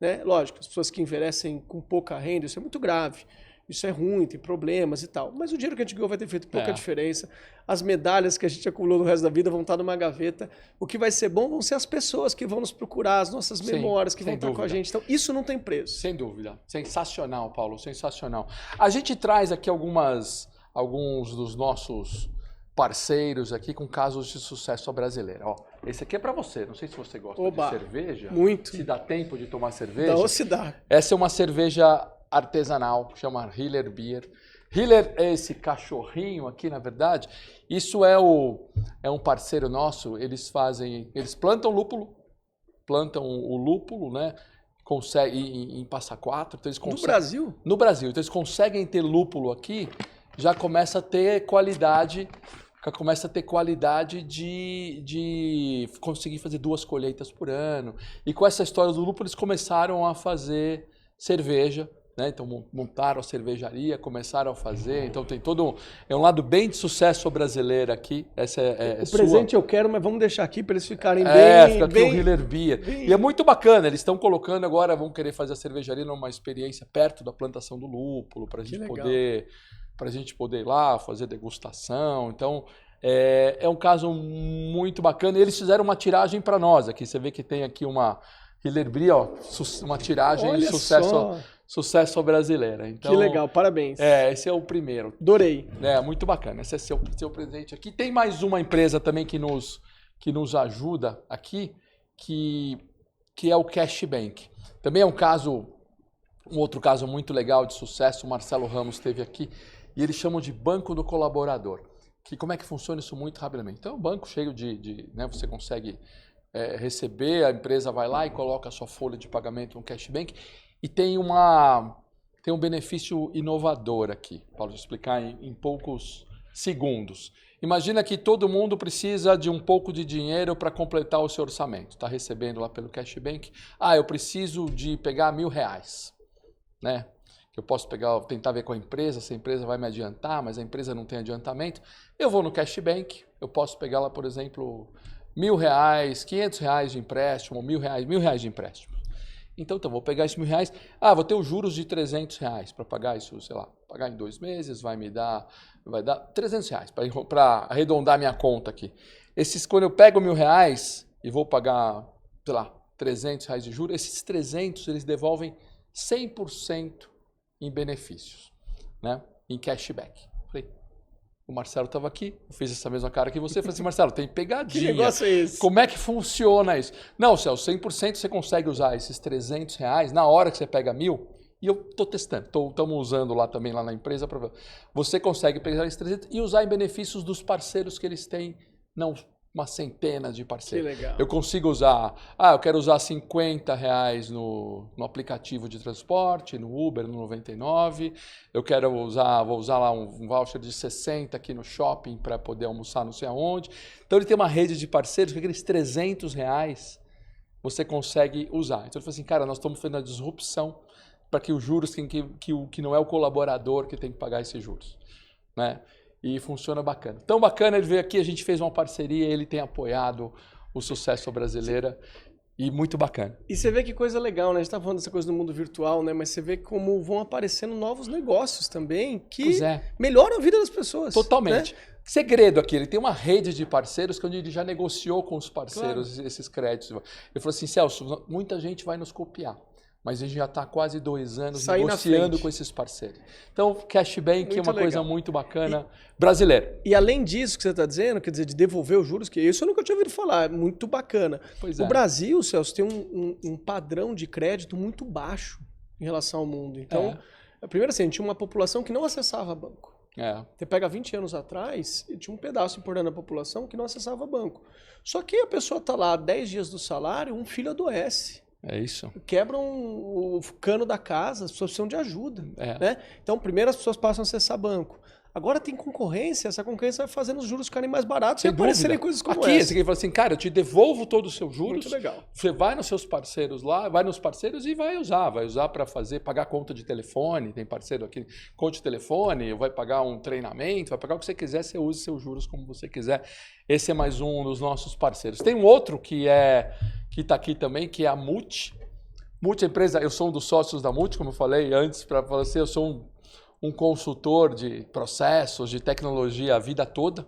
S2: Né? Lógico, as pessoas que envelhecem com pouca renda, isso é muito grave. Isso é ruim, tem problemas e tal. Mas o dinheiro que a gente ganhou vai ter feito pouca diferença. As medalhas que a gente acumulou no resto da vida vão estar numa gaveta. O que vai ser bom vão ser as pessoas que vão nos procurar, as nossas memórias que vão estar com a gente. Então, isso não tem preço.
S1: Sem dúvida. Sensacional, Paulo. Sensacional. A gente traz aqui alguns dos nossos parceiros aqui com casos de sucesso brasileiro. Ó, esse aqui é para você. Não sei se você gosta de cerveja.
S2: Muito.
S1: Se dá tempo de tomar cerveja.
S2: Não, se dá.
S1: Essa é uma cerveja artesanal, chama Hiller Beer. Hiller é esse cachorrinho aqui, na verdade. Isso é um parceiro nosso. Eles plantam o lúpulo, né? Conseguem em Passa Quatro. Então
S2: no Brasil?
S1: No Brasil. Então eles conseguem ter lúpulo aqui, já começa a ter qualidade. De conseguir fazer 2 colheitas por ano. E com essa história do lúpulo, eles começaram a fazer cerveja. Né? Então montaram a cervejaria, começaram a fazer, então tem todo um lado bem de sucesso brasileiro aqui. Essa
S2: o presente eu quero, mas vamos deixar aqui para eles ficarem bem...
S1: Fica aqui o Hiller Beer. E é muito bacana, eles estão colocando agora, vão querer fazer a cervejaria numa experiência perto da plantação do lúpulo, para a gente poder ir lá fazer degustação. Então é um caso muito bacana. E eles fizeram uma tiragem para nós aqui, você vê que tem aqui uma Hiller Beer, ó, uma tiragem de sucesso brasileira. Então,
S2: que legal, parabéns.
S1: Esse é o primeiro.
S2: Adorei.
S1: Muito bacana. Esse é seu presente aqui. Tem mais uma empresa também que nos ajuda aqui, que é o Cashbank. Também é um outro caso muito legal de sucesso. O Marcelo Ramos esteve aqui e eles chamam de Banco do Colaborador. Como é que funciona isso muito rapidamente? Então, é um banco cheio né, você consegue receber, a empresa vai lá e coloca a sua folha de pagamento no cashback e tem um benefício inovador aqui. Paulo, vou explicar em poucos segundos. Imagina que todo mundo precisa de um pouco de dinheiro para completar o seu orçamento. Está recebendo lá pelo cashback. Eu preciso de pegar R$1.000, né? Eu posso tentar ver com a empresa, se a empresa vai me adiantar, mas a empresa não tem adiantamento. Eu vou no cashback, eu posso pegar lá, por exemplo, R$1.000, R$500 de empréstimo, R$1.000 de empréstimo. Então, vou pegar esses R$1.000. Vou ter os juros de R$300 para pagar isso, sei lá, pagar em 2 meses, vai dar R$300 para arredondar minha conta aqui. Quando eu pego R$1.000 e vou pagar, sei lá, R$300 de juros, esses 300 eles devolvem 100% em benefícios, né? Em cashback. Falei, o Marcelo estava aqui, eu fiz essa mesma cara que você, falei assim, Marcelo, tem pegadinha.
S2: Que negócio é esse?
S1: Como é que funciona isso? Não, Celso, 100% você consegue usar esses R$300 na hora que você pega 1.000, e eu estou testando, estamos usando lá também lá na empresa, você consegue pegar esses 300 e usar em benefícios dos parceiros que eles têm, não uma centena de parceiros.
S2: Que legal.
S1: Eu consigo usar, eu quero usar R$50 no aplicativo de transporte, no Uber, no 99. Eu vou usar lá um voucher de 60 aqui no shopping para poder almoçar não sei aonde. Então ele tem uma rede de parceiros que aqueles R$300 você consegue usar. Então ele falou assim, cara, nós estamos fazendo a disrupção para que os juros, que não é o colaborador que tem que pagar esses juros, né? E funciona bacana. Tão bacana, ele veio aqui, a gente fez uma parceria, ele tem apoiado o Sucesso Brasileira e muito bacana.
S2: E você vê que coisa legal, né? A gente tá falando dessa coisa do mundo virtual, né? Mas você vê como vão aparecendo novos negócios também que melhoram a vida das pessoas.
S1: Totalmente. Né? Segredo aqui, ele tem uma rede de parceiros que ele já negociou com os parceiros esses créditos. Ele falou assim, Celso, muita gente vai nos copiar. Mas a gente já está há quase 2 anos negociando com esses parceiros. Então, cashback é uma coisa muito bacana brasileira.
S2: E além disso que você está dizendo, quer dizer, de devolver os juros, que isso eu nunca tinha ouvido falar, é muito bacana. O Brasil, Celso, tem um padrão de crédito muito baixo em relação ao mundo. Então, primeiro assim, a gente tinha uma população que não acessava banco. Você pega 20 anos atrás, tinha um pedaço importante da população que não acessava banco. Só que a pessoa está lá 10 dias do salário, um filho adoece.
S1: É isso.
S2: Quebram o cano da casa, as pessoas precisam de ajuda. Né? Então, primeiro as pessoas passam a acessar banco. Agora tem concorrência, essa concorrência vai fazendo os juros ficarem mais baratos e aparecerem coisas como essa.
S1: Você fala assim, cara, eu te devolvo todos os seus juros.
S2: Muito legal.
S1: Você vai nos seus parceiros lá, vai nos parceiros e vai usar para pagar conta de telefone, tem parceiro aqui, conta de telefone, vai pagar um treinamento, vai pagar o que você quiser, você use seus juros como você quiser. Esse é mais um dos nossos parceiros. Tem um outro que está aqui também, que é a Multi. Multi empresa, eu sou um dos sócios da Multi, como eu falei antes, para você, eu sou um consultor de processos, de tecnologia a vida toda.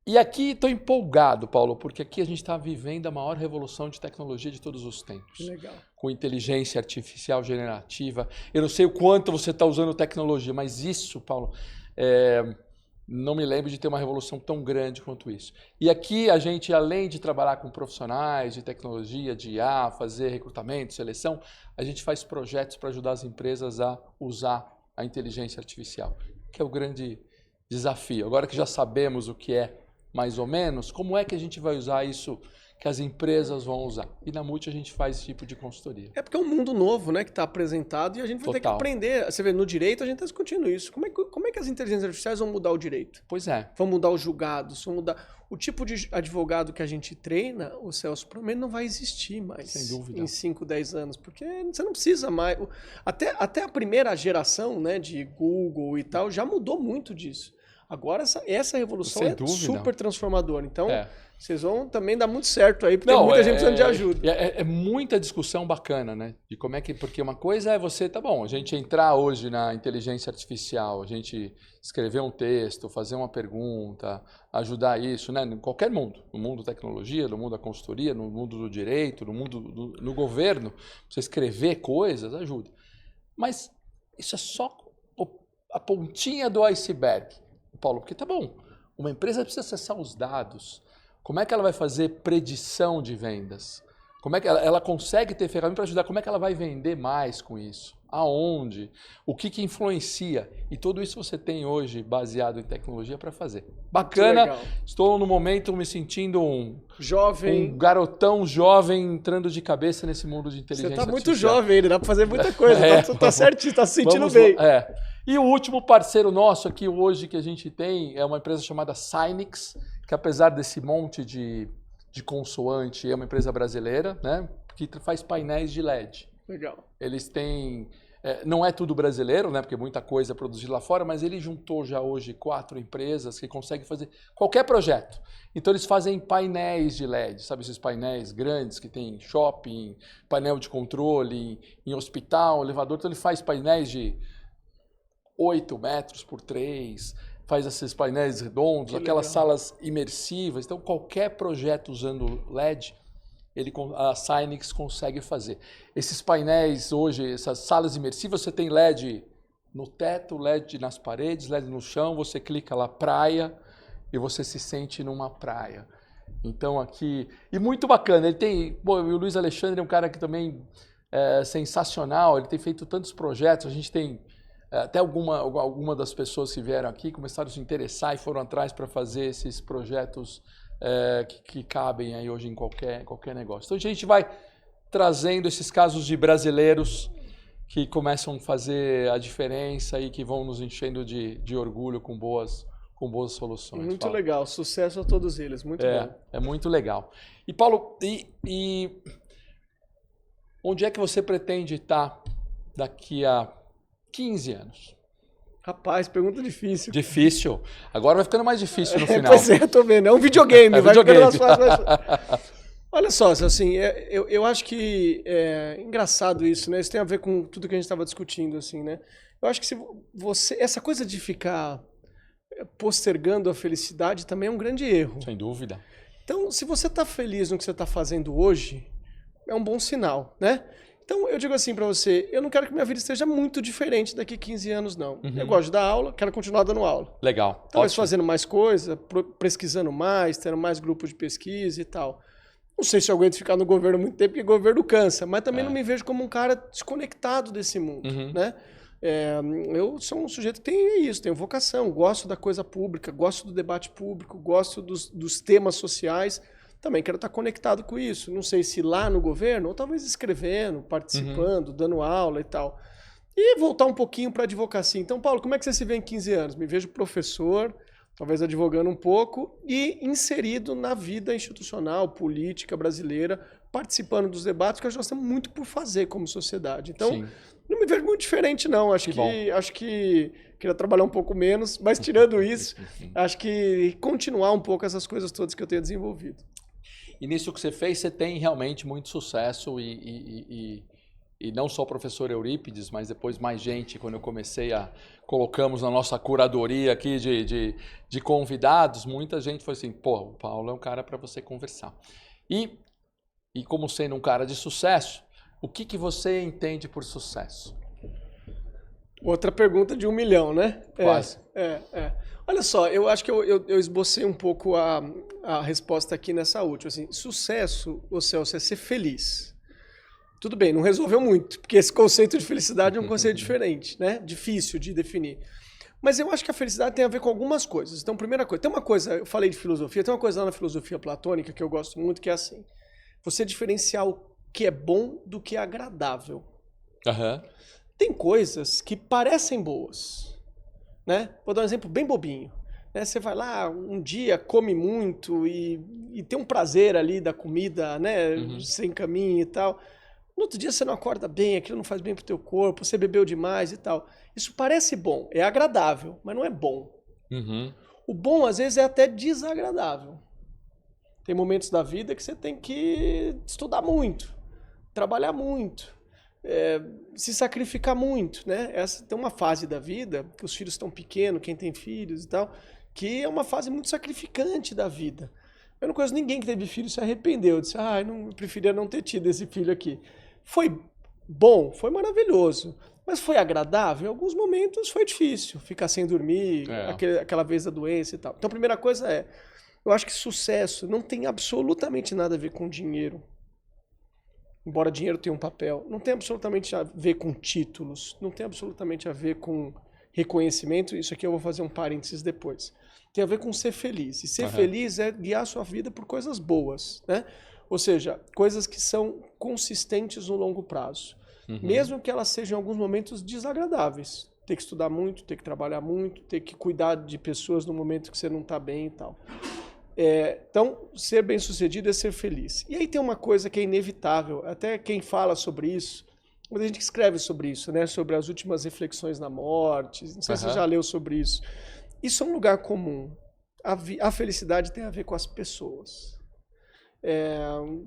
S1: E aqui estou empolgado, Paulo, porque aqui a gente está vivendo a maior revolução de tecnologia de todos os tempos.
S2: Legal.
S1: Com inteligência artificial generativa. Eu não sei o quanto você está usando tecnologia, mas isso, Paulo, não me lembro de ter uma revolução tão grande quanto isso. E aqui a gente, além de trabalhar com profissionais de tecnologia, de IA, fazer recrutamento, seleção, a gente faz projetos para ajudar as empresas a usar a inteligência artificial, que é o grande desafio. Agora que já sabemos o que é mais ou menos, como é que a gente vai usar isso que as empresas vão usar? E na Multi a gente faz esse tipo de consultoria.
S2: É porque é um mundo novo, né, que está apresentado e a gente vai ter que aprender. Você vê, no direito a gente está discutindo isso. Como é que as inteligências artificiais vão mudar o direito?
S1: Pois é.
S2: Vão mudar os julgados, vão mudar... O tipo de advogado que a gente treina, o Celso, provavelmente não vai existir mais.
S1: Sem dúvida.
S2: Em 5, 10 anos, porque você não precisa mais... Até a primeira geração, né, de Google e tal já mudou muito disso. Agora essa revolução super transformadora. Então, vocês vão também dar muito certo aí, porque tem muita gente precisando de ajuda.
S1: É muita discussão bacana, né? De como é que... Porque uma coisa é você, tá bom, a gente entrar hoje na inteligência artificial, a gente escrever um texto, fazer uma pergunta, ajudar isso, né? Em qualquer mundo. No mundo da tecnologia, no mundo da consultoria, no mundo do direito, no mundo no governo. Você escrever coisas, ajuda. Mas isso é só a pontinha do iceberg, Paulo, porque tá bom, uma empresa precisa acessar os dados. Como é que ela vai fazer predição de vendas? Como é que ela consegue ter ferramenta para ajudar? Como é que ela vai vender mais com isso? Aonde? O que influencia? E tudo isso você tem hoje baseado em tecnologia para fazer. Bacana. Estou no momento me sentindo um garotão jovem entrando de cabeça nesse mundo de inteligência artificial.
S2: Você está muito jovem ainda, dá para fazer muita coisa. Tá certinho, está se sentindo bem.
S1: E o último parceiro nosso aqui hoje que a gente tem é uma empresa chamada Cynix, que apesar desse monte de consoante, é uma empresa brasileira, né, que faz painéis de LED.
S2: Legal.
S1: Eles têm... não é tudo brasileiro, né, porque muita coisa é produzida lá fora, mas ele juntou já hoje 4 empresas que conseguem fazer qualquer projeto. Então eles fazem painéis de LED, sabe esses painéis grandes que tem em shopping, painel de controle, em hospital, elevador. Então ele faz painéis de 8 metros por 3, faz esses painéis redondos, aquelas salas imersivas. Então qualquer projeto usando LED, a Cynix consegue fazer. Esses painéis hoje, essas salas imersivas, você tem LED no teto, LED nas paredes, LED no chão, você clica lá praia e você se sente numa praia. Então aqui... E muito bacana, ele tem... Bom, o Luiz Alexandre é um cara que também é sensacional, ele tem feito tantos projetos, a gente tem... Até alguma das pessoas que vieram aqui começaram a se interessar e foram atrás para fazer esses projetos que cabem aí hoje em qualquer negócio. Então a gente vai trazendo esses casos de brasileiros que começam a fazer a diferença e que vão nos enchendo de orgulho com boas soluções.
S2: Muito
S1: Paulo.
S2: Legal, sucesso a todos eles, muito bom.
S1: É muito legal. E Paulo, onde é que você pretende estar daqui a 15 anos?
S2: Rapaz, pergunta difícil.
S1: Difícil. Agora vai ficando mais difícil no final.
S2: Pois é, tô vendo. É um videogame. Vai ficando mais fácil. Olha só, assim, eu acho que é engraçado isso, né? Isso tem a ver com tudo que a gente estava discutindo, assim, né? Eu acho que essa coisa de ficar postergando a felicidade também é um grande erro.
S1: Sem dúvida.
S2: Então, se você está feliz no que você está fazendo hoje, é um bom sinal, né? Então, eu digo assim para você, eu não quero que minha vida esteja muito diferente daqui a 15 anos, não. Uhum. Eu gosto de dar aula, quero continuar dando aula.
S1: Legal.
S2: Talvez fazendo mais coisa, pesquisando mais, tendo mais grupos de pesquisa e tal. Não sei se eu aguento ficar no governo muito tempo, porque governo cansa, mas também não me vejo como um cara desconectado desse mundo, né? Eu sou um sujeito que tem isso, tenho vocação, gosto da coisa pública, gosto do debate público, gosto dos temas sociais. Também quero estar conectado com isso. Não sei se lá no governo, ou talvez escrevendo, participando, dando aula e tal. E voltar um pouquinho para a advocacia. Então, Paulo, como é que você se vê em 15 anos? Me vejo professor, talvez advogando um pouco, e inserido na vida institucional, política brasileira, participando dos debates, que nós temos muito por fazer como sociedade. Então, não me vejo muito diferente, não. Acho que queria trabalhar um pouco menos, mas tirando isso, acho que continuar um pouco essas coisas todas que eu tenho desenvolvido.
S1: E nisso que você fez, você tem realmente muito sucesso e não só o professor Eurípides, mas depois mais gente, quando eu comecei colocamos na nossa curadoria aqui de convidados, muita gente foi assim, pô, o Paulo é um cara para você conversar. E como sendo um cara de sucesso, o que você entende por sucesso?
S2: Outra pergunta de 1 milhão, né?
S1: Quase.
S2: Olha só, eu acho que eu esbocei um pouco a resposta aqui nessa última. Assim, sucesso, Celso, é ser feliz. Tudo bem, não resolveu muito, porque esse conceito de felicidade é um conceito diferente, né? Difícil de definir. Mas eu acho que a felicidade tem a ver com algumas coisas. Então, primeira coisa, tem uma coisa, eu falei de filosofia, tem uma coisa lá na filosofia platônica que eu gosto muito, que é assim, você diferenciar o que é bom do que é agradável. Tem coisas que parecem boas, né? Vou dar um exemplo bem bobinho. Né? Você vai lá, um dia come muito e tem um prazer ali da comida, né? Sem caminho e tal. No outro dia você não acorda bem, aquilo não faz bem pro teu corpo, você bebeu demais e tal. Isso parece bom, é agradável, mas não é bom. O bom, às vezes, é até desagradável. Tem momentos da vida que você tem que estudar muito, trabalhar muito, se sacrificar muito, né? Tem uma fase da vida, que os filhos estão pequenos, quem tem filhos e tal, que é uma fase muito sacrificante da vida. Eu não conheço ninguém que teve filho e se arrependeu. Eu disse, eu preferia não ter tido esse filho aqui. Foi bom, foi maravilhoso, mas foi agradável? Em alguns momentos foi difícil, ficar sem dormir, aquela vez da doença e tal. Então a primeira coisa eu acho que sucesso não tem absolutamente nada a ver com dinheiro. embora dinheiro tenha um papel, não tem absolutamente a ver com títulos, não tem absolutamente a ver com reconhecimento. Isso aqui eu vou fazer um parênteses depois. Tem a ver com ser feliz. E ser feliz é guiar a sua vida por coisas boas, né? Ou seja, coisas que são consistentes no longo prazo. Mesmo que elas sejam em alguns momentos desagradáveis. Ter que estudar muito, ter que trabalhar muito, ter que cuidar de pessoas no momento que você não está bem e tal. Então, ser bem-sucedido é ser feliz. E aí tem uma coisa que é inevitável, até quem fala sobre isso, muita gente escreve sobre isso, né? Sobre as últimas reflexões na morte, não sei se você já leu sobre isso. Isso é um lugar comum. A felicidade tem a ver com as pessoas.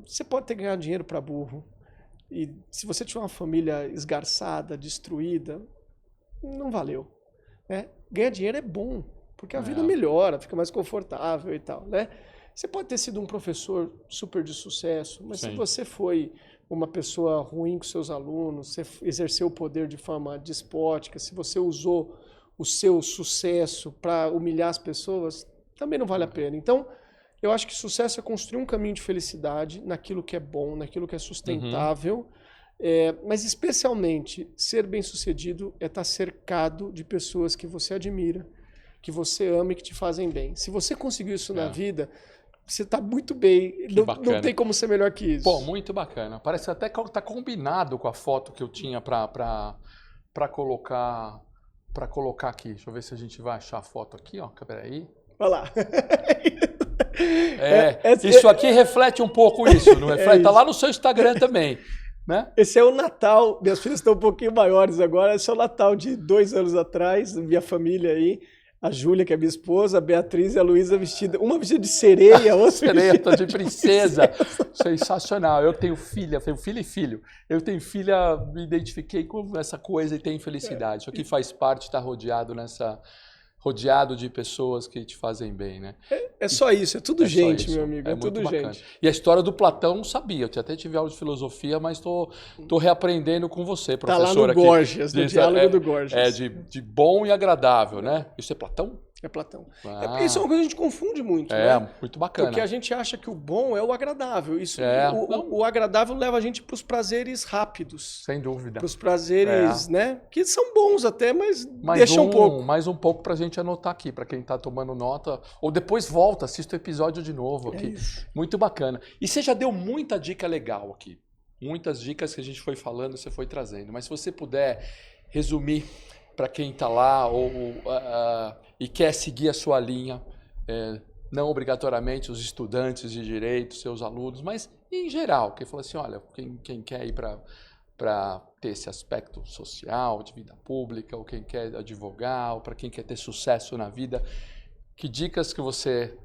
S2: Você pode ter ganhado dinheiro para burro, e se você tiver uma família esgarçada, destruída, não valeu. Né? Ganhar dinheiro é bom, porque a vida melhora, fica mais confortável e tal, né? Você pode ter sido um professor super de sucesso, mas se você foi uma pessoa ruim com seus alunos, você exerceu o poder de forma despótica, se você usou o seu sucesso para humilhar as pessoas, também não vale a pena. Então, eu acho que sucesso é construir um caminho de felicidade naquilo que é bom, naquilo que é sustentável, mas especialmente ser bem-sucedido é estar cercado de pessoas que você admira, que você ama e que te fazem bem. Se você conseguiu isso na vida, você está muito bem. Não tem como ser melhor que isso.
S1: Pô, muito bacana. Parece até que está combinado com a foto que eu tinha para colocar aqui. Deixa eu ver se a gente vai achar a foto aqui, ó. Peraí.
S2: Olha lá.
S1: Isso aqui reflete um pouco isso, não reflete? Está lá no seu Instagram também. Né?
S2: Esse é o Natal. Minhas filhas estão um pouquinho maiores agora. Esse é o Natal de 2 anos atrás, minha família aí. A Júlia, que é minha esposa, a Beatriz e a Luísa vestida. Uma vestida de sereia, outra
S1: sereia, de princesa. Sensacional. Eu tenho filha, tenho filho e filho. Eu tenho filha, me identifiquei com essa coisa e tenho felicidade. Isso aqui faz parte de estar rodeado de pessoas que te fazem bem, né?
S2: É só isso, é tudo gente, meu amigo. É tudo gente.
S1: E a história do Platão não sabia. Eu até tive aula de filosofia, mas estou reaprendendo com você, professor.
S2: Tá lá no Gorgias, no diálogo do Gorgias.
S1: De bom e agradável, né? Isso é Platão?
S2: É Platão. Isso é uma coisa que a gente confunde muito, né?
S1: Muito bacana.
S2: Porque a gente acha que o bom é o agradável. O agradável leva a gente para os prazeres rápidos.
S1: Sem dúvida.
S2: Para os prazeres, né? Que são bons até, mas deixam um pouco.
S1: Mais um pouco para a gente anotar aqui, para quem está tomando nota. Ou depois volta, assista o episódio de novo aqui. Muito bacana. E você já deu muita dica legal aqui. Muitas dicas que a gente foi falando, você foi trazendo. Mas se você puder resumir para quem está lá e quer seguir a sua linha, não obrigatoriamente os estudantes de direito, seus alunos, mas em geral, quem fala assim, olha, quem quer ir para ter esse aspecto social, de vida pública, ou quem quer advogar, ou para quem quer ter sucesso na vida, que dicas que você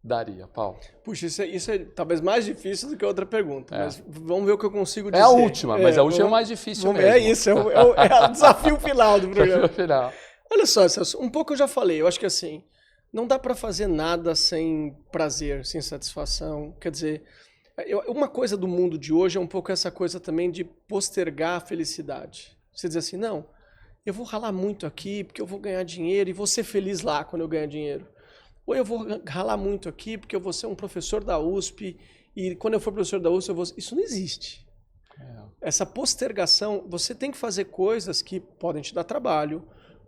S1: daria, Paulo?
S2: Puxa, isso é talvez mais difícil do que outra pergunta, mas vamos ver o que eu consigo dizer.
S1: É a última, mas a última é mais difícil mesmo.
S2: É isso, é o desafio final do programa.
S1: Desafio final.
S2: Olha só, Celso, um pouco eu já falei, eu acho que assim, não dá para fazer nada sem prazer, sem satisfação. Quer dizer, uma coisa do mundo de hoje é um pouco essa coisa também de postergar a felicidade. Você diz assim, não, eu vou ralar muito aqui porque eu vou ganhar dinheiro e vou ser feliz lá quando eu ganhar dinheiro. Ou eu vou ralar muito aqui porque eu vou ser um professor da USP e quando eu for professor da USP eu vou... Isso não existe. Essa postergação, você tem que fazer coisas que podem te dar trabalho.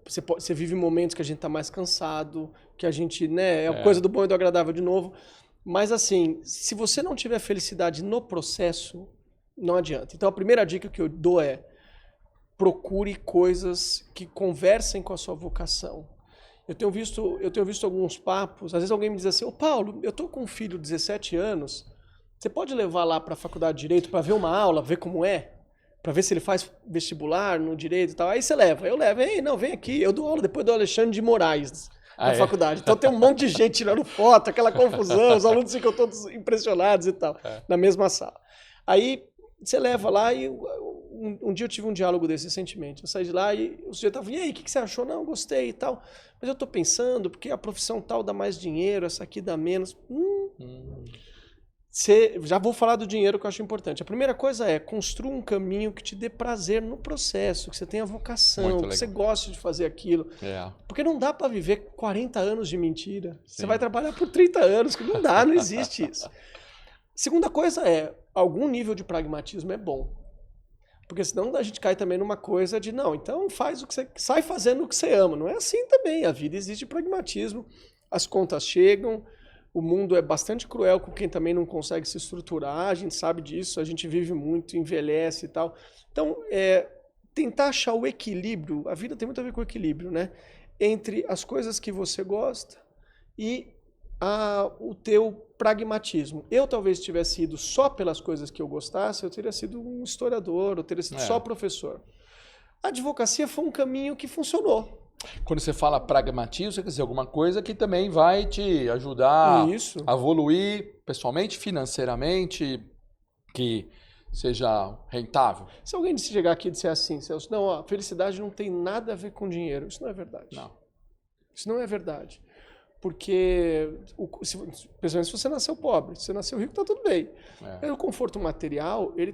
S2: Você vive momentos que a gente está mais cansado, que a gente, né, coisa do bom e do agradável de novo. Mas assim, se você não tiver felicidade no processo, não adianta. Então a primeira dica que eu dou é procure coisas que conversem com a sua vocação. Eu tenho visto alguns papos, às vezes alguém me diz assim, ô Paulo, eu tô com um filho de 17 anos, você pode levar lá para a faculdade de Direito para ver uma aula, ver como é? Para ver se ele faz vestibular no Direito e tal. Aí você leva, eu levo, não, vem aqui, eu dou aula depois do Alexandre de Moraes na faculdade. Então tem um monte de gente tirando foto, aquela confusão, os alunos ficam todos impressionados e tal, na mesma sala. Aí você leva lá e um dia eu tive um diálogo desse recentemente. Eu saí de lá e o sujeito estava, e aí, o que você achou? Não, gostei e tal. Mas eu estou pensando, porque a profissão tal dá mais dinheiro, essa aqui dá menos. Já vou falar do dinheiro que eu acho importante. A primeira coisa é construa um caminho que te dê prazer no processo, que você tenha vocação, que você goste de fazer aquilo. Porque não dá para viver 40 anos de mentira. Sim. Você vai trabalhar por 30 anos, que não dá, não existe isso. Segunda coisa é, algum nível de pragmatismo é bom. Porque senão a gente cai também numa coisa de, não, então faz o que você, sai fazendo o que você ama. Não é assim também, a vida exige pragmatismo, as contas chegam, o mundo é bastante cruel com quem também não consegue se estruturar, a gente sabe disso, a gente vive muito, envelhece e tal. Então, tentar achar o equilíbrio, a vida tem muito a ver com o equilíbrio, né? Entre as coisas que você gosta e o teu pragmatismo. Eu talvez tivesse ido só pelas coisas que eu gostasse, eu teria sido um historiador, eu teria sido só professor. A advocacia foi um caminho que funcionou.
S1: Quando você fala pragmatismo, você quer dizer alguma coisa que também vai te ajudar a evoluir pessoalmente, financeiramente, que seja rentável.
S2: Se alguém chegar aqui e disser assim, Celso, não, a felicidade não tem nada a ver com dinheiro, isso não é verdade.
S1: Não.
S2: Isso não é verdade. Porque, principalmente se você nasceu pobre, se você nasceu rico, está tudo bem. O conforto material, ele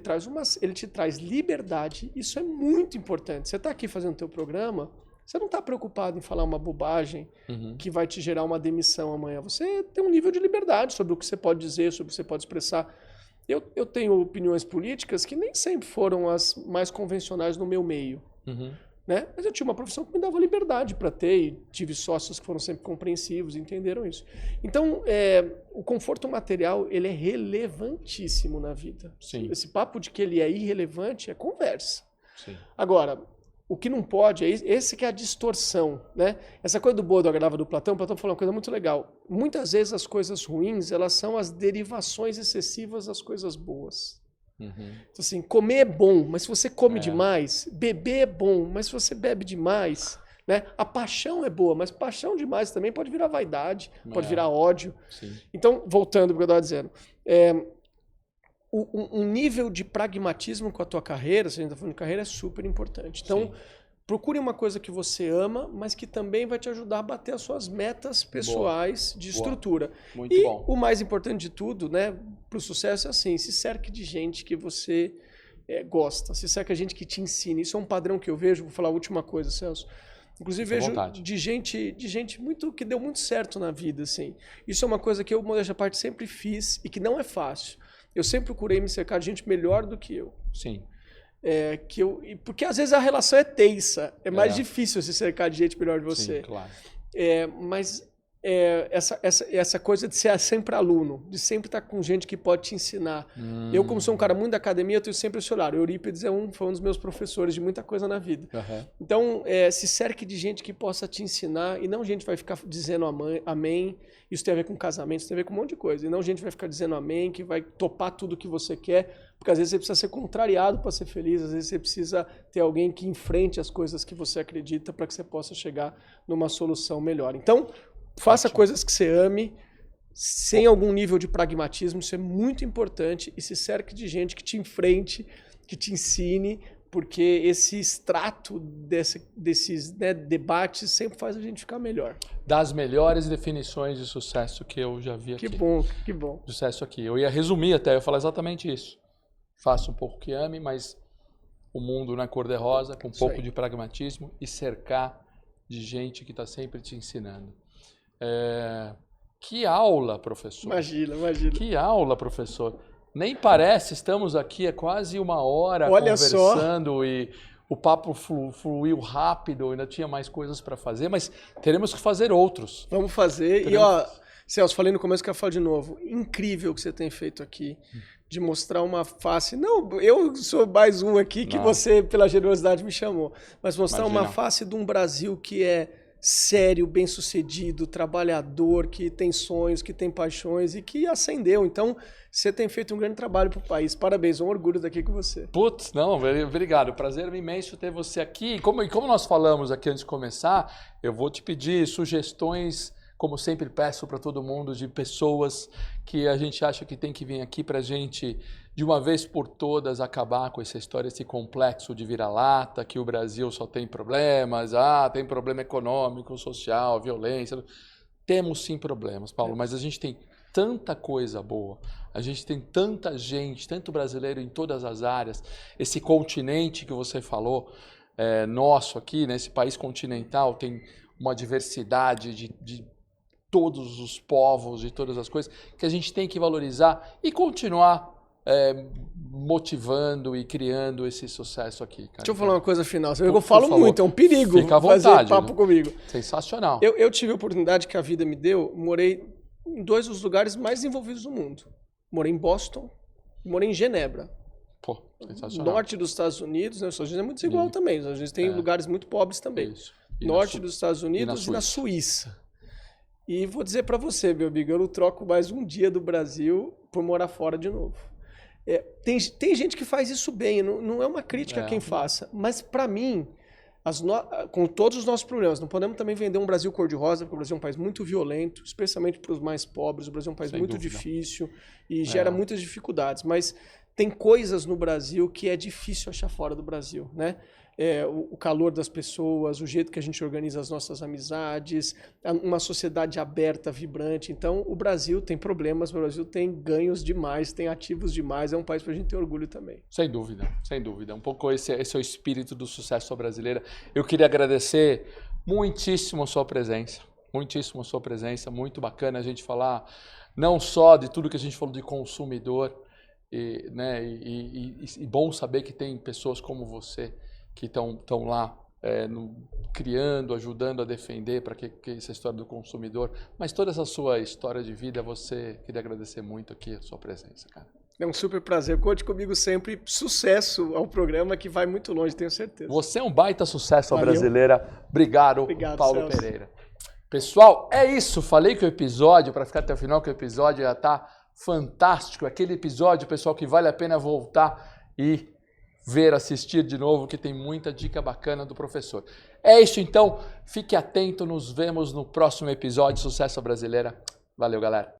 S2: te traz liberdade, isso é muito importante. Você está aqui fazendo o teu programa, você não está preocupado em falar uma bobagem que vai te gerar uma demissão amanhã. Você tem um nível de liberdade sobre o que você pode dizer, sobre o que você pode expressar. Eu tenho opiniões políticas que nem sempre foram as mais convencionais no meu meio. Né? Mas eu tinha uma profissão que me dava liberdade para ter e tive sócios que foram sempre compreensivos e entenderam isso. Então, o conforto material ele é relevantíssimo na vida.
S1: Sim.
S2: Esse papo de que ele é irrelevante é conversa.
S1: Sim.
S2: Agora, o que não pode, esse que é a distorção. Né? Essa coisa do boa do agradável do Platão falou uma coisa muito legal. Muitas vezes as coisas ruins elas são as derivações excessivas das coisas boas. Então, assim, comer é bom, mas se você come demais, beber é bom, mas se você bebe demais, né? A paixão é boa, mas paixão demais também pode virar vaidade, pode virar ódio.
S1: Sim.
S2: Então, voltando para o que eu estava dizendo, um nível de pragmatismo com a tua carreira, se a gente está falando de carreira, é super importante. Então, procure uma coisa que você ama, mas que também vai te ajudar a bater as suas metas pessoais de estrutura.
S1: Muito bom.
S2: O mais importante de tudo, né, para o sucesso é assim, se cerque de gente que você gosta, se cerque de gente que te ensine. Isso é um padrão que eu vejo, vou falar a última coisa, Celso. Inclusive vejo de gente muito que deu muito certo na vida, assim. Isso é uma coisa que eu, modéstia à parte, sempre fiz e que não é fácil. Eu sempre procurei me cercar de gente melhor do que eu.
S1: Sim.
S2: Porque às vezes a relação é tensa, é mais difícil se cercar de gente melhor de você.
S1: Sim, claro.
S2: Mas essa coisa de ser sempre aluno, de sempre estar com gente que pode te ensinar. Eu, como sou um cara muito da academia, eu tenho sempre esse olhar. O Eurípides foi um dos meus professores de muita coisa na vida. Então, se cerque de gente que possa te ensinar e não gente vai ficar dizendo amém. Isso tem a ver com casamento, isso tem a ver com um monte de coisa. E não gente vai ficar dizendo amém, que vai topar tudo que você quer, porque às vezes você precisa ser contrariado para ser feliz, às vezes você precisa ter alguém que enfrente as coisas que você acredita para que você possa chegar numa solução melhor. Então, faça coisas que você ame, sem algum nível de pragmatismo, isso é muito importante, e se cerque de gente que te enfrente, que te ensine, porque esse extrato desses debates sempre faz a gente ficar melhor.
S1: Das melhores definições de sucesso que eu já vi aqui.
S2: Que bom, que bom.
S1: Sucesso aqui. Eu ia resumir até, eu ia falar exatamente isso. Faça um pouco que ame, mas o mundo não é cor-de-rosa, com um pouco de pragmatismo e cercar de gente que está sempre te ensinando. Que aula, professor.
S2: Imagina.
S1: Que aula, professor. Nem parece, estamos aqui há quase uma hora conversando e o papo fluiu rápido, ainda tinha mais coisas para fazer, mas teremos que fazer outros.
S2: Vamos fazer. E ó, Celso, falei no começo que eu falo de novo, incrível o que você tem feito aqui, de mostrar uma face, não, eu sou mais um aqui que você, pela generosidade, me chamou, mas mostrar uma face de um Brasil que é sério, bem-sucedido, trabalhador, que tem sonhos, que tem paixões e que ascendeu. Então, você tem feito um grande trabalho para o país. Parabéns, um orgulho estar aqui com você.
S1: Putz, não, obrigado. Prazer imenso ter você aqui. Como nós falamos aqui antes de começar, eu vou te pedir sugestões, como sempre peço para todo mundo, de pessoas que a gente acha que tem que vir aqui para a gente, de uma vez por todas, acabar com essa história, esse complexo de vira-lata, que o Brasil só tem problemas, tem problema econômico, social, violência. Temos sim problemas, Paulo, mas a gente tem tanta coisa boa, a gente tem tanta gente, tanto brasileiro em todas as áreas, esse continente que você falou, nosso aqui, né, esse país continental, tem uma diversidade de todos os povos, de todas as coisas, que a gente tem que valorizar e continuar motivando e criando esse sucesso aqui, cara.
S2: Deixa eu falar uma coisa final. Eu falo muito, é um perigo
S1: Fica à vontade,
S2: fazer papo comigo.
S1: Sensacional.
S2: Eu tive a oportunidade que a vida me deu, morei em 2 dos lugares mais envolvidos do mundo. Morei em Boston, morei em Genebra.
S1: Pô, sensacional.
S2: Norte dos Estados Unidos, né? Os Estados Unidos é muito desigual também. Os Estados Unidos tem lugares muito pobres também.
S1: Isso. E
S2: Norte dos Estados Unidos e na Suíça. E vou dizer para você, meu amigo, eu não troco mais um dia do Brasil por morar fora de novo. Tem gente que faz isso bem, não é uma crítica a quem faça, mas para mim, com todos os nossos problemas, não podemos também vender um Brasil cor-de-rosa, porque o Brasil é um país muito violento, especialmente para os mais pobres, o Brasil é um país muito difícil e gera muitas dificuldades, mas tem coisas no Brasil que é difícil achar fora do Brasil, né? O calor das pessoas, o jeito que a gente organiza as nossas amizades, uma sociedade aberta, vibrante. Então, o Brasil tem problemas, o Brasil tem ganhos demais, tem ativos demais, é um país para a gente ter orgulho também.
S1: Sem dúvida, sem dúvida. Um pouco esse é o espírito do sucesso brasileiro. Eu queria agradecer muitíssimo a sua presença, muito bacana a gente falar não só de tudo que a gente falou de consumidor, e bom saber que tem pessoas como você que estão lá criando, ajudando a defender para que essa história do consumidor, mas toda essa sua história de vida, queria agradecer muito aqui a sua presença, cara.
S2: É um super prazer, conte comigo sempre, sucesso ao programa que vai muito longe, tenho certeza.
S1: Você é um baita sucesso à brasileira, obrigado Paulo
S2: Celso
S1: Pereira. Pessoal, é isso, falei que o episódio, para ficar até o final, que o episódio já está fantástico, aquele episódio, pessoal, que vale a pena voltar e assistir de novo, que tem muita dica bacana do professor. É isso então, fique atento, nos vemos no próximo episódio. Sucesso Brasileira. Valeu, galera.